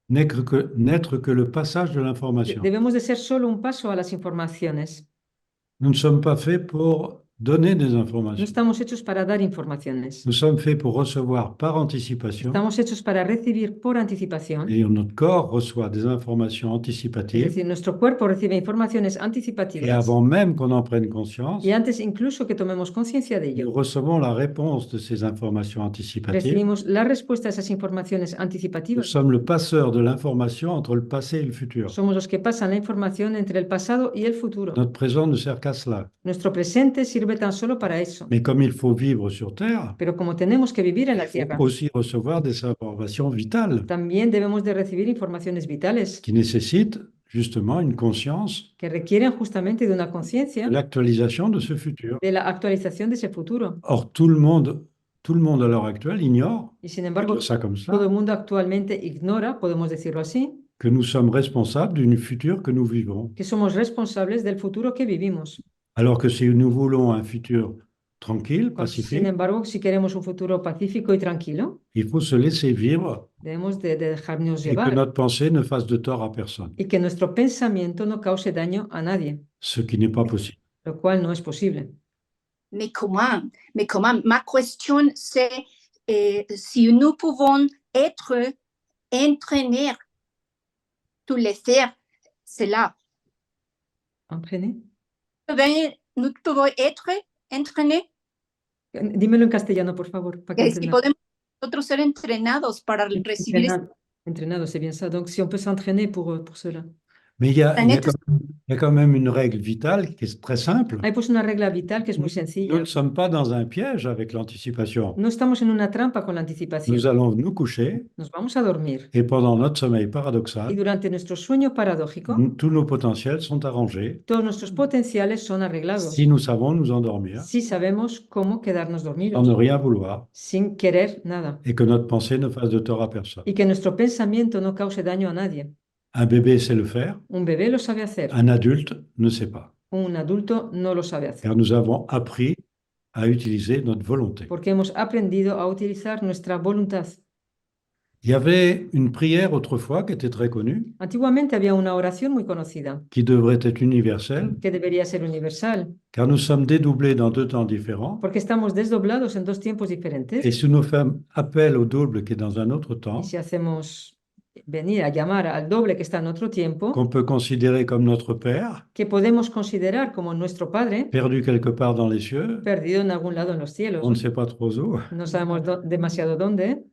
N'être que le passage de l'information. Debemos de ser solo un paso a las informaciones. Nous ne sommes pas faits pour donner des No informations. estamos hechos para dar informaciones. Nous sommes faits pour recevoir par anticipation Estamos hechos para recibir por anticipación. et notre corps reçoit des informations Es anticipatives decir, nuestro cuerpo recibe informaciones et anticipativas. avant même qu'on en prenne conscience, Y antes incluso que tomemos conciencia de nous ello, recevons la réponse de ces informations anticipatives. recibimos la respuesta a esas informaciones Nous anticipativas. sommes le passeur de l'information entre le passé et le futur. Somos los que pasan la información entre el pasado y el futuro. Notre présent ne sert qu'à cela. Nuestro presente sirve tan solo para eso. Mais comme il faut vivre sur Terre, Pero como tenemos que vivir en la il Tierra, faut aussi recevoir des informations vitales también debemos de recibir informaciones vitales qui nécessitent justement une conscience que requieren justamente de una conciencia de l'actualisation de ce futur. de la actualización de ese futuro. Or, tout le monde à l'heure actuelle ignore, Y sin on embargo, peut dire ça comme todo ça, el mundo actualmente ignora, podemos decirlo así, que nous sommes responsables d'une futur que nous vivons. que somos responsables del futuro que vivimos. Alors que si nous voulons un futur tranquille, Sin pacifique, embargo, si queremos un futuro pacífico y tranquilo, il faut se laisser vivre debemos de dejarnos et que llevar notre pensée ne fasse de tort à personne, y que nuestro pensamiento no cause daño a nadie, ce qui n'est pas possible. lo cual no es posible. Mais comment? Mais comment? Ma question, c'est si nous pouvons être entraînés, tous les faire, c'est là. Entraîné. Nous pouvons être entraînés. Dímelo en castellano, por favor, para que Si entendamos. podemos nosotros ser entrenados para recibir Entrenado, c'est bien ça. Donc, si on peut s'entraîner pour cela. Mais il y a quand même une règle vitale qui est très simple. Hay pues una regla vital que es muy Nous sencilla. ne sommes pas dans un piège avec l'anticipation. No estamos en una trampa con la anticipación. Nous allons nous coucher Nos vamos a dormir et pendant notre sommeil y paradoxal, durante nuestro sueño paradójico, tous nos potentiels sont arrangés todos nuestros potenciales son arreglados. si nous savons nous endormir Si sabemos cómo quedarnos sans dormidos, ne rien vouloir sin querer nada, et que notre pensée ne fasse de tort à personne. y que nuestro pensamiento no cause daño a nadie. Un bébé sait le faire, Un bebé lo sabe hacer, un adulte ne sait pas, un adulto no lo sabe hacer, car nous avons appris à utiliser notre volonté. porque hemos aprendido a utilizar nuestra voluntad. Il y avait une prière autrefois qui était très connue, Antiguamente había una oración muy conocida, qui devrait être universelle, que debería ser universal, car nous sommes dédoublés dans deux temps différents. porque estamos desdoblados en dos tiempos diferentes. Et si nous faisons appel au double qui est dans un autre temps, Y si hacemos venir a llamar al doble que está en otro tiempo, qu'on peut considérer comme notre Père, que podemos considerar como nuestro Padre, perdu quelque part dans les cieux, perdido en algún lado en los cielos, on ne sait pas trop où, no sabemos demasiado dónde,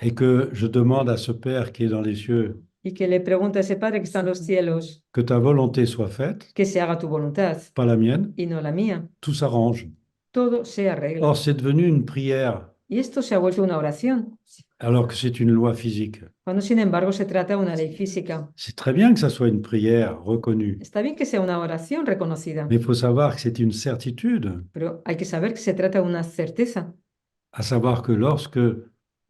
et que je demande à ce Père qui est dans les cieux y que le pregunta a ese Padre que está en los cielos que ta volonté soit faite, que se haga tu voluntad pas la mienne, y no la mía. tout s'arrange. Todo se arregla. Or, c'est devenu une prière, Y esto se ha vuelto una oración, alors que c'est une loi physique. cuando sin embargo se trata de una ley física. C'est très bien que ça soit une prière reconnue, Está bien que sea una oración reconocida, mais il faut savoir que c'est une certitude, pero hay que saber que se trata de una certeza. à savoir que lorsque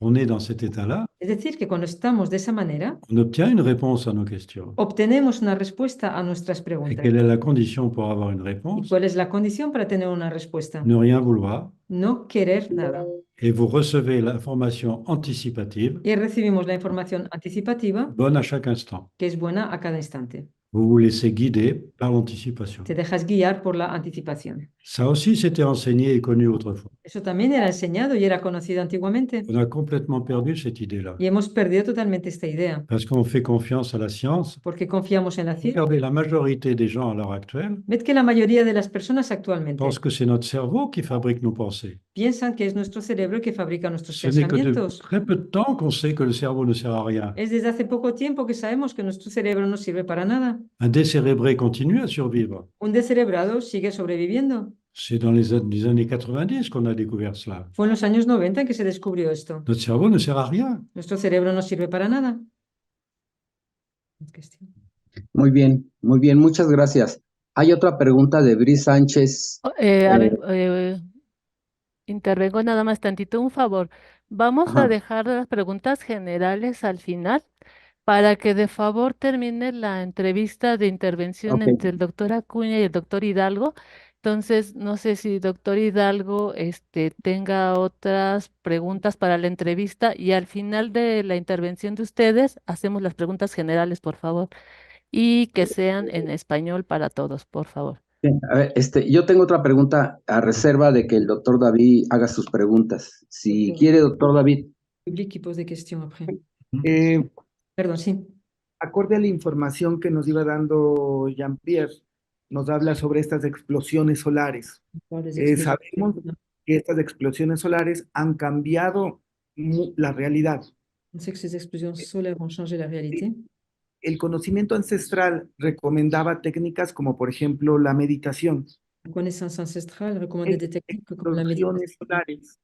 on est dans cet état-là, Es decir, que cuando estamos de esa manera, on obtient une réponse à nos questions. obtenemos una respuesta a nuestras Et preguntas. quelle est la condition pour avoir une ¿Y réponse? cuál es la condición para tener una respuesta? Ne rien vouloir. No querer nada. Et vous recevez l'information anticipative, Y recibimos la información anticipativa, bonne à chaque instant. que es buena a cada instante. Vous vous laissez guider par l'anticipation. Te dejas guiar por la anticipación. Ça aussi, c'était enseigné et connu autrefois. Eso también era enseñado y era conocido antiguamente. On a complètement perdu cette idée-là. Y hemos perdido totalmente esta idea, Parce qu'on fait confiance à la science. porque confiamos en la ciencia. Regardez, la majorité des gens à l'heure actuelle Ved que la mayoría de las personas actualmente pensent que c'est notre cerveau qui fabrique nos pensées. piensan que es nuestro cerebro el que fabrica nuestros Ce n'est que de pensamientos. très peu de temps qu'on sait que le cerveau ne sert à rien. Es desde hace poco tiempo que sabemos que nuestro cerebro no sirve para nada. Un décérébré continue à survivre. Un descerebrado sigue sobreviviendo. C'est dans les années 90 qu'on a découvert cela. Fue en los años 90 en que se descubrió esto. Notre cerveau ne sert à rien. Nuestro cerebro no sirve para nada. Muy bien, muchas gracias. Hay otra pregunta de Bris Sánchez. A ver, intervengo nada más tantito, un favor. Vamos Ajá. a dejar las preguntas generales al final para que de favor termine la entrevista de intervención Ok. entre el doctor Acuña y el doctor Hidalgo. Entonces, no sé si doctor Hidalgo tenga otras preguntas para la entrevista y al final de la intervención de ustedes hacemos las preguntas generales, por favor, y que sean en español para todos, por favor. Bien, a ver, yo tengo otra pregunta a reserva de que el doctor David haga sus preguntas. Si Ok. quiere, doctor David. Public qui pose des questions après. Eh, Perdón, sí. acorde a la información que nos iba dando Jean-Pierre, nos habla sobre estas explosiones solares. On parle des explosions. Sabemos que estas explosiones solares han cambiado la realidad. On sait que ces explosions solaires ont changé la réalité. El conocimiento ancestral recomendaba técnicas como, por ejemplo, la meditación. La connaissance ancestrale recommandait des techniques comme la Explosiones méditation. solares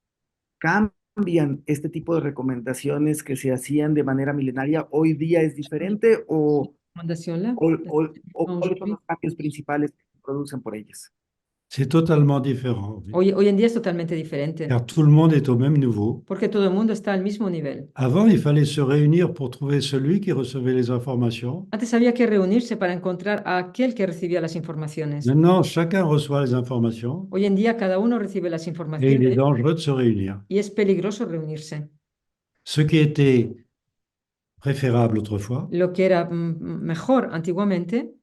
cambian este tipo de recomendaciones que se hacían de manera milenaria. ¿Hoy día es diferente o Recommandation-là, cuáles son aujourd'hui, los cambios principales que se producen por ellas? C'est totalement différent, oui. hoy en día es totalmente diferente, Car tout le monde est au même niveau. porque todo el mundo está al mismo nivel. Avant, il fallait se réunir pour trouver celui qui recevait les informations. Antes había que reunirse para encontrar a aquel que recibía las informaciones. Maintenant, chacun reçoit les informations Hoy en día cada uno recibe las et il est informaciones dangereux de se réunir. y es peligroso reunirse. Ce qui était préférable autrefois, Lo que era mejor antiguamente,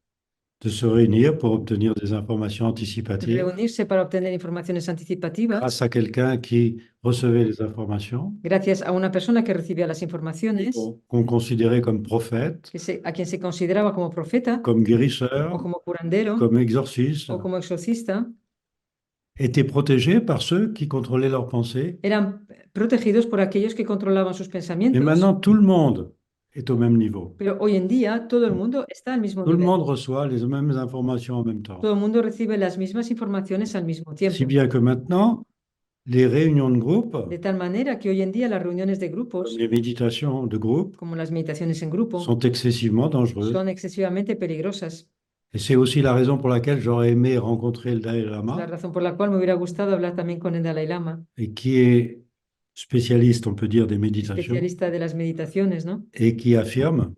de se réunir pour obtenir des informations anticipatives reunirse para obtener informaciones anticipativas, grâce à quelqu'un qui recevait les informations, gracias a una persona que recibía las informaciones, qu'on considérait comme prophète, a quien se consideraba como profeta comme o guérisseur, como curandero comme exorciste, o como exorcista, étaient protégés par ceux qui contrôlaient leurs pensées. eran protegidos por aquellos que controlaban sus Mais pensamientos. maintenant, tout le monde est au même niveau. Pero hoy en día todo el mundo está al mismo Tout le nivel. monde reçoit les mêmes informations en même temps. Todo el mundo recibe las mismas informaciones al mismo tiempo. Si bien que maintenant, les réunions de groupe, De tal manera que hoy en día las reuniones de grupos, comme les méditations de groupe, como las meditaciones en grupo, sont excessivement dangereuses. son excesivamente peligrosas. Et c'est aussi la raison pour laquelle j'aurais aimé rencontrer le Dalai Es la Lama, razón por la cual me hubiera gustado hablar también con el Dalai Lama, et qui est spécialiste, on peut dire, des méditations, especialista de las meditaciones, ¿no? et qui affirme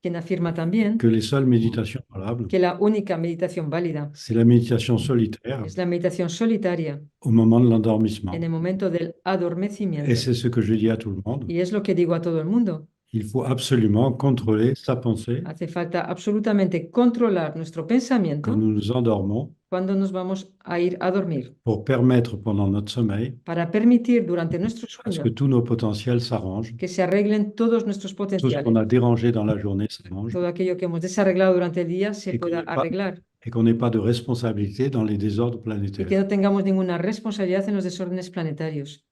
Quien afirma también que les seules méditations valables, que la única meditación válida c'est la méditation solitaire es la meditación solitaria au moment de l'endormissement. en el momento del adormecimiento. Et c'est ce que je dis à tout le monde. Y es lo que digo a todo el mundo. Il faut absolument contrôler sa pensée Hace falta absolutamente controlar nuestro quand pensamiento nous nous endormons cuando nos vamos a ir a dormir, pour permettre pendant notre sommeil para permitir durante nuestro à ce sueño que tous nos potentiels s'arrangent, que se arreglen todos nuestros tout ce potenciales. qu'on a dérangé dans la journée s'arrange Todo aquello que hemos desarreglado durante el día se Y que pueda no pa- arreglar et qu'on n'ait pas de responsabilité dans les désordres y que planétaires. no tengamos ninguna responsabilidad en los desórdenes planetarios.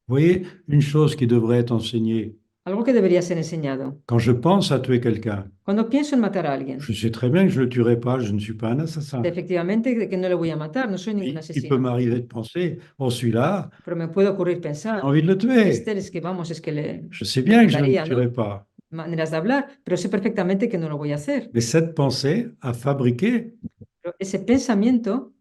Vous voyez, une chose qui devrait être enseignée, Algo que debería ser enseñado. quand je pense à tuer quelqu'un, Cuando pienso en matar a alguien, je sais très bien que je ne le tuerai pas, je ne suis pas un assassin. efectivamente que no le voy a matar, no soy ningún Il peut asesino, m'arriver de penser, bon, celui-là, pero me puede ocurrir j'ai pensar, envie de le tuer. es que vamos, es que le Je sais bien que je ne le mataría, ¿no? tuerai pas. Maneras de hablar, pero sé perfectamente que no lo voy a hacer. Mais cette pensée a fabriqué Pero ese pensamiento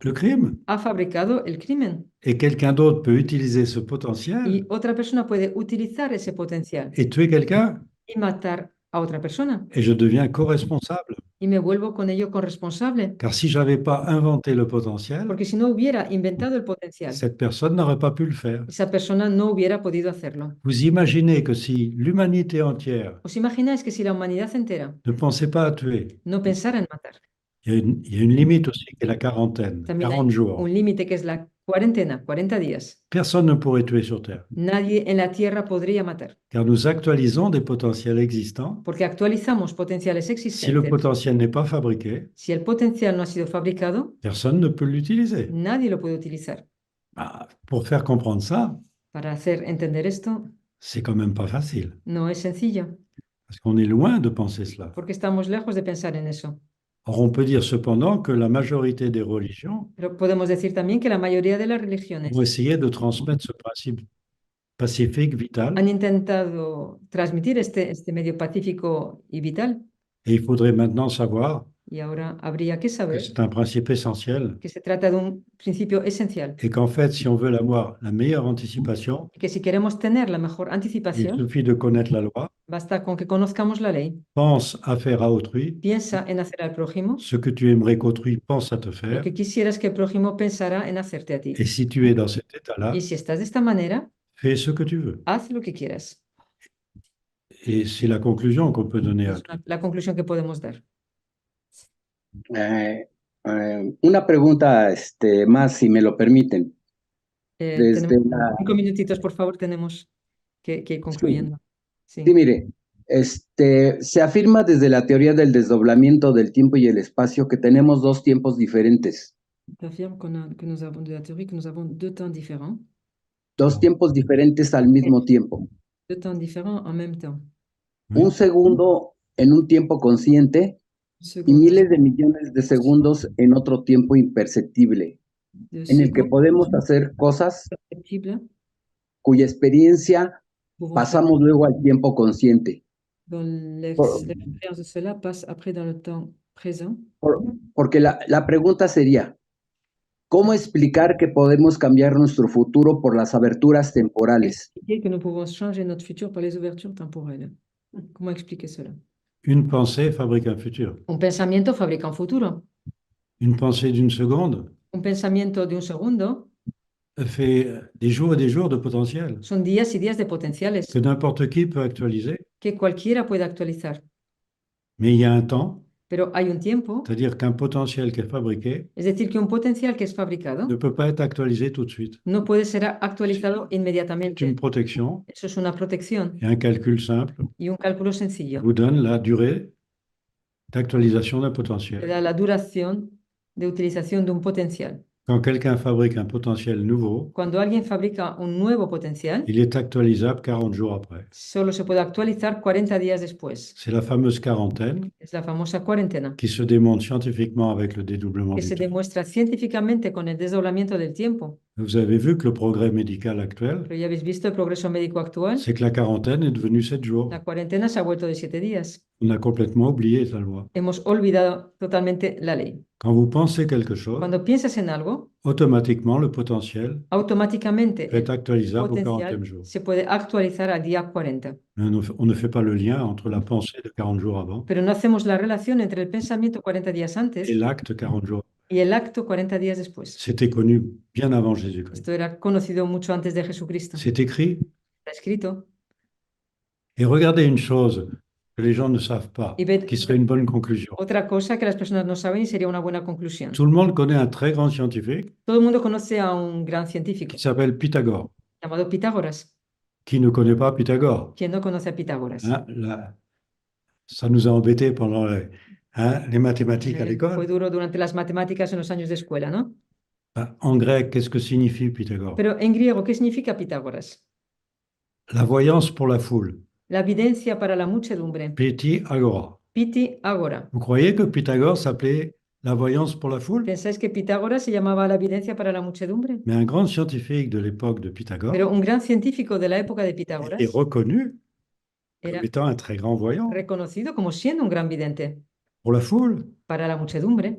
le crime. ha fabricado el crimen Et quelqu'un d'autre peut utiliser ce potentiel y otra persona puede utilizar ese potencial et tuer quelqu'un, y matar a otra persona. et je deviens co-responsable. Y me vuelvo con ello corresponsable, Car si j'avais pas inventé le potentiel, porque si no hubiera inventado el potencial, cette personne n'aurait pas pu le faire. esa persona no hubiera podido hacerlo. Vous imaginez que si l'humanité entière ¿Os imagináis que si la humanidad entera ne pensait pas à tuer, no pensara en matar? il y a une limite aussi qui est la quarantaine, También 40 hay jours. un límite que es la cuarentena, 40 días. Personne ne pourrait tuer sur Terre, Nadie en la Tierra podría matar, car nous actualisons des potentiels existants. porque actualizamos potenciales Si le existentes. potentiel n'est pas fabriqué, Si el potencial no ha sido fabricado, personne ne peut l'utiliser. nadie lo puede utilizar. Ah, pour faire comprendre ça, Para hacer entender esto, c'est quand même pas facile, no es sencillo, parce qu'on est loin de penser cela. porque estamos lejos de pensar en eso. Or, on peut dire cependant que la majorité des religions Pero podemos decir también que la mayoría de las religiones ont essayé de transmettre ce principe pacifique, vital, han intentado transmitir este medio pacífico y vital. et il faudrait maintenant savoir Y ahora habría que que saber c'est un principe essentiel que se trata de un principio esencial, et qu'en fait, si on veut avoir la meilleure anticipation, que si queremos tener la mejor il anticipación, suffit de connaître la loi, basta con que conozcamos la ley. pense à faire à autrui Piensa en hacer al prójimo ce que tu aimerais qu'autrui pense à te lo faire, que quisieras que el prójimo pensara en hacerte a ti. et si tu es dans cet état-là, Y si estás de esta manera, fais ce que tu veux. haz lo que quieras. Et c'est la conclusion qu'on peut donner à Es la conclusión que podemos dar. Una pregunta más, si me lo permiten. Desde Tenemos la... 5 minutitos, por favor, tenemos que ir concluyendo. Sí. Sí, mire, se afirma desde la teoría del desdoblamiento del tiempo y el espacio que tenemos dos tiempos diferentes, On affirme que nous avons de la théorie que nous avons 2 temps différents, dos tiempos diferentes al mismo tiempo. 2 temps différents en même temps. Oui. Un segundo en un tiempo consciente y Seconde miles de millones de segundos en otro tiempo imperceptible, de en el que secondes podemos hacer cosas perceptibles cuya experiencia pouvons faire pasamos luego al tiempo consciente. dans Por- l'expérience de cela passe après dans le temps présent. Porque la pregunta sería, ¿cómo explicar que podemos cambiar nuestro futuro por las aberturas temporales? Expliquer que nous pouvons changer notre futur par les ouvertures temporelles. Comment expliquer cela? Une pensée fabrique un futur. Un pensamiento fabrica un futuro. Une pensée d'une seconde Un pensamiento de un segundo fait des jours et des jours de potentiel son días y días de potenciales que n'importe qui peut actualiser. que cualquiera puede actualizar. Mais il y a un temps, Pero hay un tiempo, c'est-à-dire qu'un potentiel qui est fabriqué es decir, que un potencial que es fabricado ne peut pas être actualisé tout de suite. no puede ser actualizado C'est une inmediatamente. protection Eso es una protección et un calcul simple y un cálculo sencillo. vous donne la durée d'actualisation d'un Te potentiel. da la duración de utilización de un potencial. Quand quelqu'un fabrique un potentiel nouveau, Cuando alguien fabrica un nuevo potencial, il est actualisable 40 jours après. solo se puede actualizar 40 días después. C'est la fameuse quarantaine Es la famosa cuarentena, qui se démontre scientifiquement avec le dédoublement que du se temps. demuestra científicamente con el desdoblamiento del tiempo. Vous avez vu que le progrès médical actuel, Pero ya habéis visto el progreso médico actual. c'est que la quarantaine est devenue 7 jours. La cuarentena se ha vuelto de 7 días. On a complètement oublié la loi. Hemos olvidado totalmente la ley. Quand vous pensez quelque chose, Cuando piensas en algo, automatiquement, le potentiel automáticamente peut être el actualisable au 40e potencial jour. se puede actualizar al día 40. Mais on ne fait pas le lien entre la pensée de 40 jours avant Pero no hacemos la relación entre el pensamiento 40 días antes et l'acte 40 jours. y el acto 40 días después. C'était connu bien avant Jésus-Christ. Esto era conocido mucho antes de Jesucristo. C'est écrit. Está escrito. Et regardez une chose que les gens ne savent pas, Y ved qui serait une bonne conclusion. otra cosa que las personas no saben y sería una buena conclusión. Tout le monde connaît un très grand scientifique Todo el mundo conoce a un gran científico qui s'appelle Pythagore. llamado Pitágoras. Qui ne connaît pas Pythagore? ¿Quién no conoce a Pitágoras? Hein, ça nous a embêtés pendant les mathématiques à Fue l'école. duro durante las matemáticas en los años de escuela, ¿no? En grec, qu'est-ce que signifie Pythagore? Pero en griego, ¿qué significa Pitágoras? La voyance pour la foule. La evidencia para la muchedumbre. Piti agora. Piti agora. Vous croyez que Pythagore s'appelait la voyance pour la foule? ¿Pensáis que Pitágoras se llamaba la evidencia para la muchedumbre? Mais un grand scientifique de l'époque de Pythagore Pero un gran científico de la época de est Pitágoras reconnu era comme étant un très grand voyant reconocido como siendo un gran vidente pour la foule. para la muchedumbre.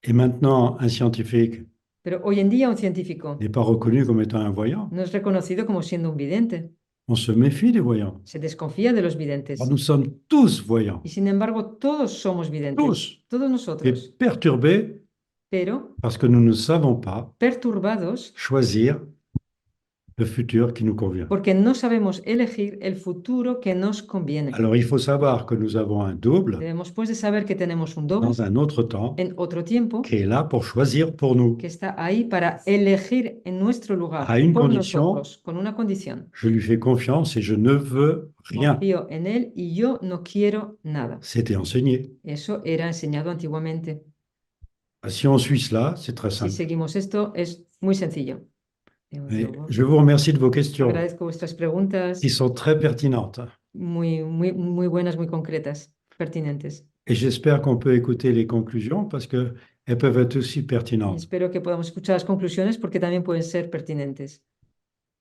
Et maintenant, un scientifique Pero hoy en día un científico n'est pas reconnu comme étant un voyant. no es reconocido como siendo un vidente. On se méfie des voyants. Se desconfía de los videntes. Alors, nous sommes tous voyants, Y sin embargo, todos somos videntes. tous, Todos et nosotros. perturbés Pero parce que nous ne savons pas perturbados choisir le futur qui nous convient. porque no sabemos elegir el futuro que nos conviene. Alors, il faut savoir que nous avons un double Debemos pues de saber que tenemos un doble dans un autre temps en otro tiempo qui est là pour choisir pour nous. que está ahí para elegir en nuestro lugar A une por condition. nosotros, con una condición. Je lui fais confiance et je ne veux rien. Confío en él y yo no quiero nada. C'était enseigné. Eso era enseñado antiguamente. Si on suit cela, c'est très Si simple. seguimos esto, es muy sencillo. Et je vous remercie de vos questions Agradezco vuestras preguntas, qui sont très pertinentes. muy buenas, muy concretas, pertinentes. Et j'espère qu'on peut écouter les conclusions parce qu'elles peuvent être aussi Y pertinentes. espero que podamos escuchar las conclusiones porque también pueden ser pertinentes.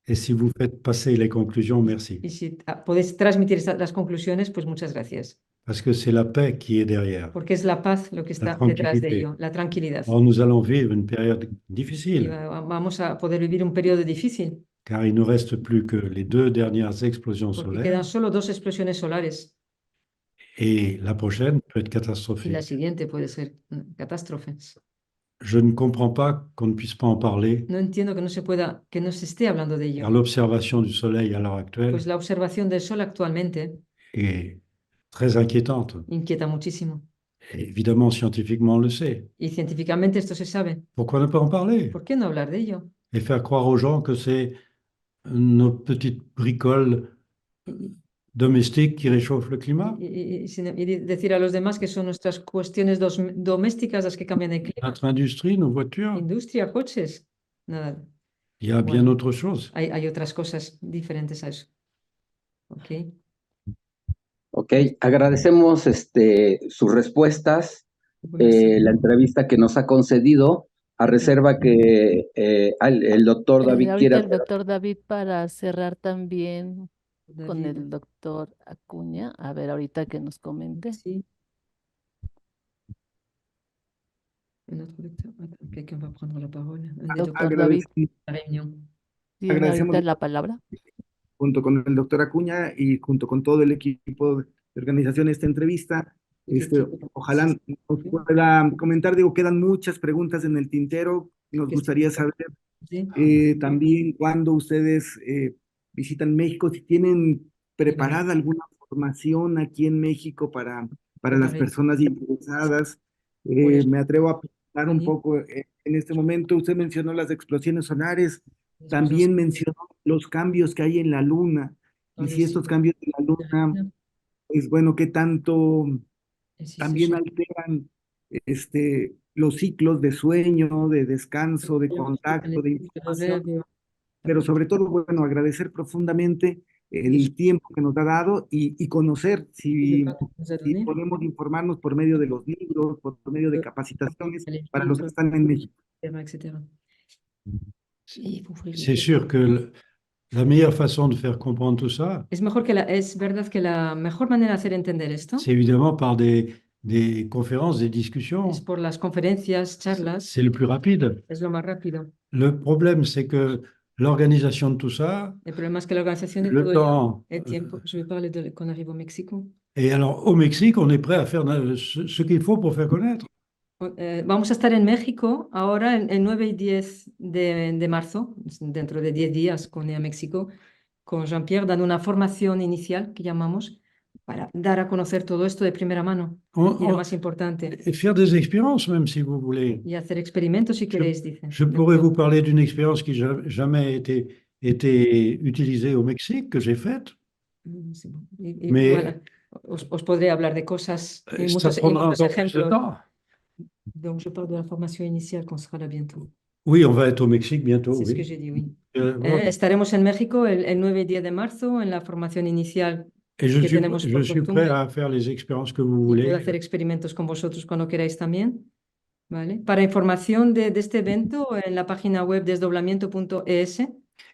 Et si vous faites passer les conclusions, merci. Y si podéis transmitir las conclusiones, pues muchas gracias. Parce que c'est la paix qui est derrière. Porque es la paz lo que está detrás de ello, la tranquilidad. Or, nous allons vivre une période Y difficile, vamos a poder vivir un periodo difícil car il ne reste plus que les 2 dernières explosions porque solaires. quedan solo 2 explosiones solares Et la prochaine peut être y la catastrophique. siguiente puede ser catástrofes. Je ne comprends pas qu'on ne puisse pas en parler, No entiendo que no se esté hablando de car ello, l'observation du soleil à l'heure actuelle pues la observación del sol actualmente est très inquiétante. inquieta muchísimo. Et évidemment, scientifiquement, on le sait. Y científicamente esto se sabe. Pourquoi ne pas en parler? ¿Por qué no hablar de ello? Et faire croire aux gens que c'est notre petite bricole Y, domestique qui réchauffe le climat, decir a los demás que son nuestras cuestiones domésticas las que cambian el clima. notre industrie, nos voitures. Industria, coches, nada. Il y a bien Bueno. autre chose. Hay otras cosas diferentes a eso. ¿Ok? Ok, agradecemos sus respuestas, la entrevista que nos ha concedido, a reserva que el doctor David Ahorita quiera el doctor David para cerrar también con David, el doctor Acuña. A ver, ahorita que nos comente. sí. Un autre docteur? Attends, quelqu'un va prendre la parole. Un des docteurs Doctor David, Agradecemos, de la réunion. tiene agradecemos ahorita la palabra. junto con el doctor Acuña y junto con todo el equipo de organización esta entrevista. Ojalá nos pueda comentar, digo, quedan muchas preguntas en el tintero. Nos gustaría saber Sí. también cuándo ustedes visitan México, si tienen preparada alguna formación aquí en México para las personas interesadas. Pues, Me atrevo a preguntar un sí. poco en este momento. Usted mencionó las explosiones solares, también mencionó los cambios que hay en la Luna, y si estos cambios en la Luna, pues bueno, qué tanto también alteran los ciclos de sueño, de descanso, de contacto, de información, pero sobre todo, bueno, agradecer profundamente el tiempo que nos ha dado y conocer si podemos informarnos por medio de los libros, por medio de capacitaciones para los que están en México. Etcétera. C'est sûr que la meilleure façon de faire comprendre tout ça, Es verdad que la mejor manera de hacer entender esto c'est évidemment par des conférences, des discussions. es por las conferencias, charlas, C'est le plus rapide. es lo más rápido. Le problème, c'est que l'organisation de tout ça, El problema es que la organización de le todo temps. el tiempo, je vais parler de quand on arrive au Mexique. Et alors, au Mexique, on est prêt à faire ce qu'il faut pour faire connaître. Vamos a estar en México ahora el 9 y 10 de marzo, dentro de 10 días con EA México, con Jean-Pierre, dando una formación inicial que llamamos para dar a conocer todo esto de primera mano. Y lo más importante, Et faire des expériences, même si vous voulez. y hacer experimentos si queréis, dice. Je pourrais vous parler d'une expérience qui n'a jamais été utilisée au Mexique, que j'ai faite. Sí, Mais voilà, os podré hablar de cosas y ça prendra muchos encore plus de ejemplos. temps. Donc, je parle de la formation initiale qu'on sera là bientôt. Oui, on va être au Mexique bientôt, C'est ce que oui. j'ai dit, oui. Bon. Estaremos en México el 9 y 10 de marzo en la formación inicial Et je que suis, tenemos je por suis costumbre. prêt à faire les expériences que vous Y puedo voulez. hacer experimentos con vosotros cuando queráis también. ¿Vale? Para información de este evento, en la página web desdoblamiento.es.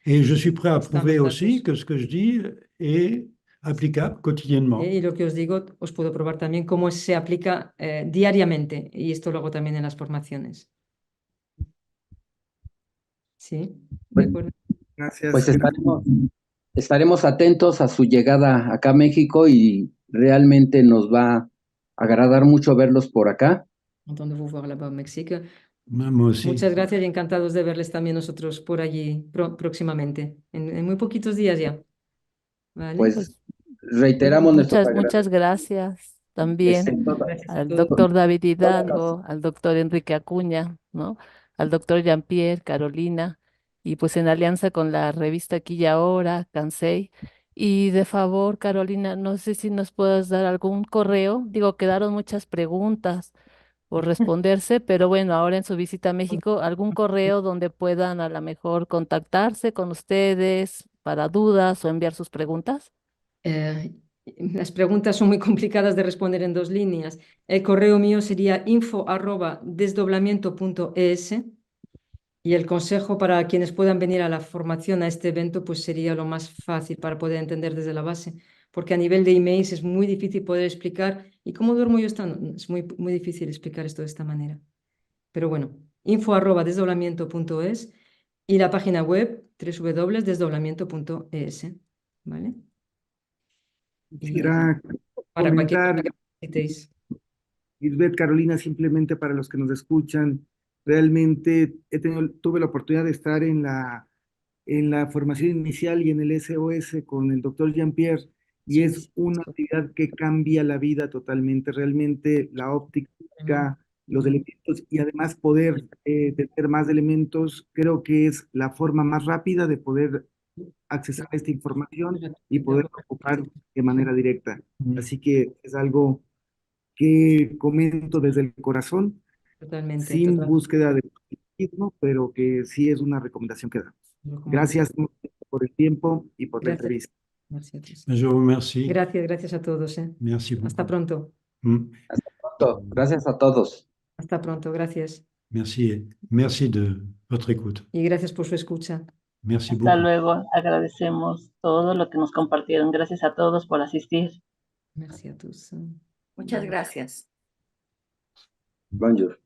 Et je suis prêt à Están prouver los aussi datos. que ce que je dis est applicable quotidiennement. Y lo que os digo, os puedo probar también cómo se aplica diariamente. Y esto lo hago también en las formaciones. Sí, de acuerdo. Gracias. Pues estaremos atentos a su llegada acá a México y realmente nos va a agradar mucho verlos por acá. Content de vous voir là-bas au Mexique. Moi aussi. Muchas gracias y encantados de verles también nosotros por allí próximamente, en muy poquitos días ya. ¿Vale? Pues reiteramos nuestro Muchas gracias también Gracias a al todos. doctor David Hidalgo, al doctor Enrique Acuña, ¿no? Al doctor Jean-Pierre, Carolina, y pues en alianza con la revista Aquí y Ahora, Cansei. Y de favor, Carolina, no sé si nos puedas dar algún correo. Digo, quedaron muchas preguntas por responderse, pero bueno, ahora en su visita a México, algún correo donde puedan a lo mejor contactarse con ustedes para dudas o enviar sus preguntas. Las preguntas son muy complicadas de responder en 2 líneas. El correo mío sería info@desdoblamiento.es y el consejo para quienes puedan venir a la formación a este evento pues sería lo más fácil para poder entender desde la base, porque a nivel de emails es muy difícil poder explicar y cómo duermo yo estando, es muy difícil explicar esto de esta manera. Pero bueno, info@desdoblamiento.es y la página web www.desdoblamiento.es, ¿vale? Quisiera Para cualquier comentar, cosa que necesitéis. Lisbeth, Carolina, simplemente para los que nos escuchan, realmente tuve la oportunidad de estar en la formación inicial y en el SOS con el doctor Jean-Pierre, y es una actividad que cambia la vida totalmente, realmente la óptica, los elementos y además poder tener más elementos, creo que es la forma más rápida de poder accesar a esta información y poder ocupar de manera directa. Así que es algo que comento desde el corazón, Totalmente. sin búsqueda de positivismo, pero que sí es una recomendación que damos. Gracias por el tiempo y por la entrevista. Merci a tous. Je vous remercie. Gracias a todos. Merci beaucoup. Hasta pronto. Hasta pronto. Gracias a todos. Hasta pronto. Gracias. Merci de votre écoute. Y gracias por su escucha. Merci Hasta beaucoup. luego. Agradecemos todo lo que nos compartieron. Gracias a todos por asistir. Merci a tous. Muchas gracias. Bonjour.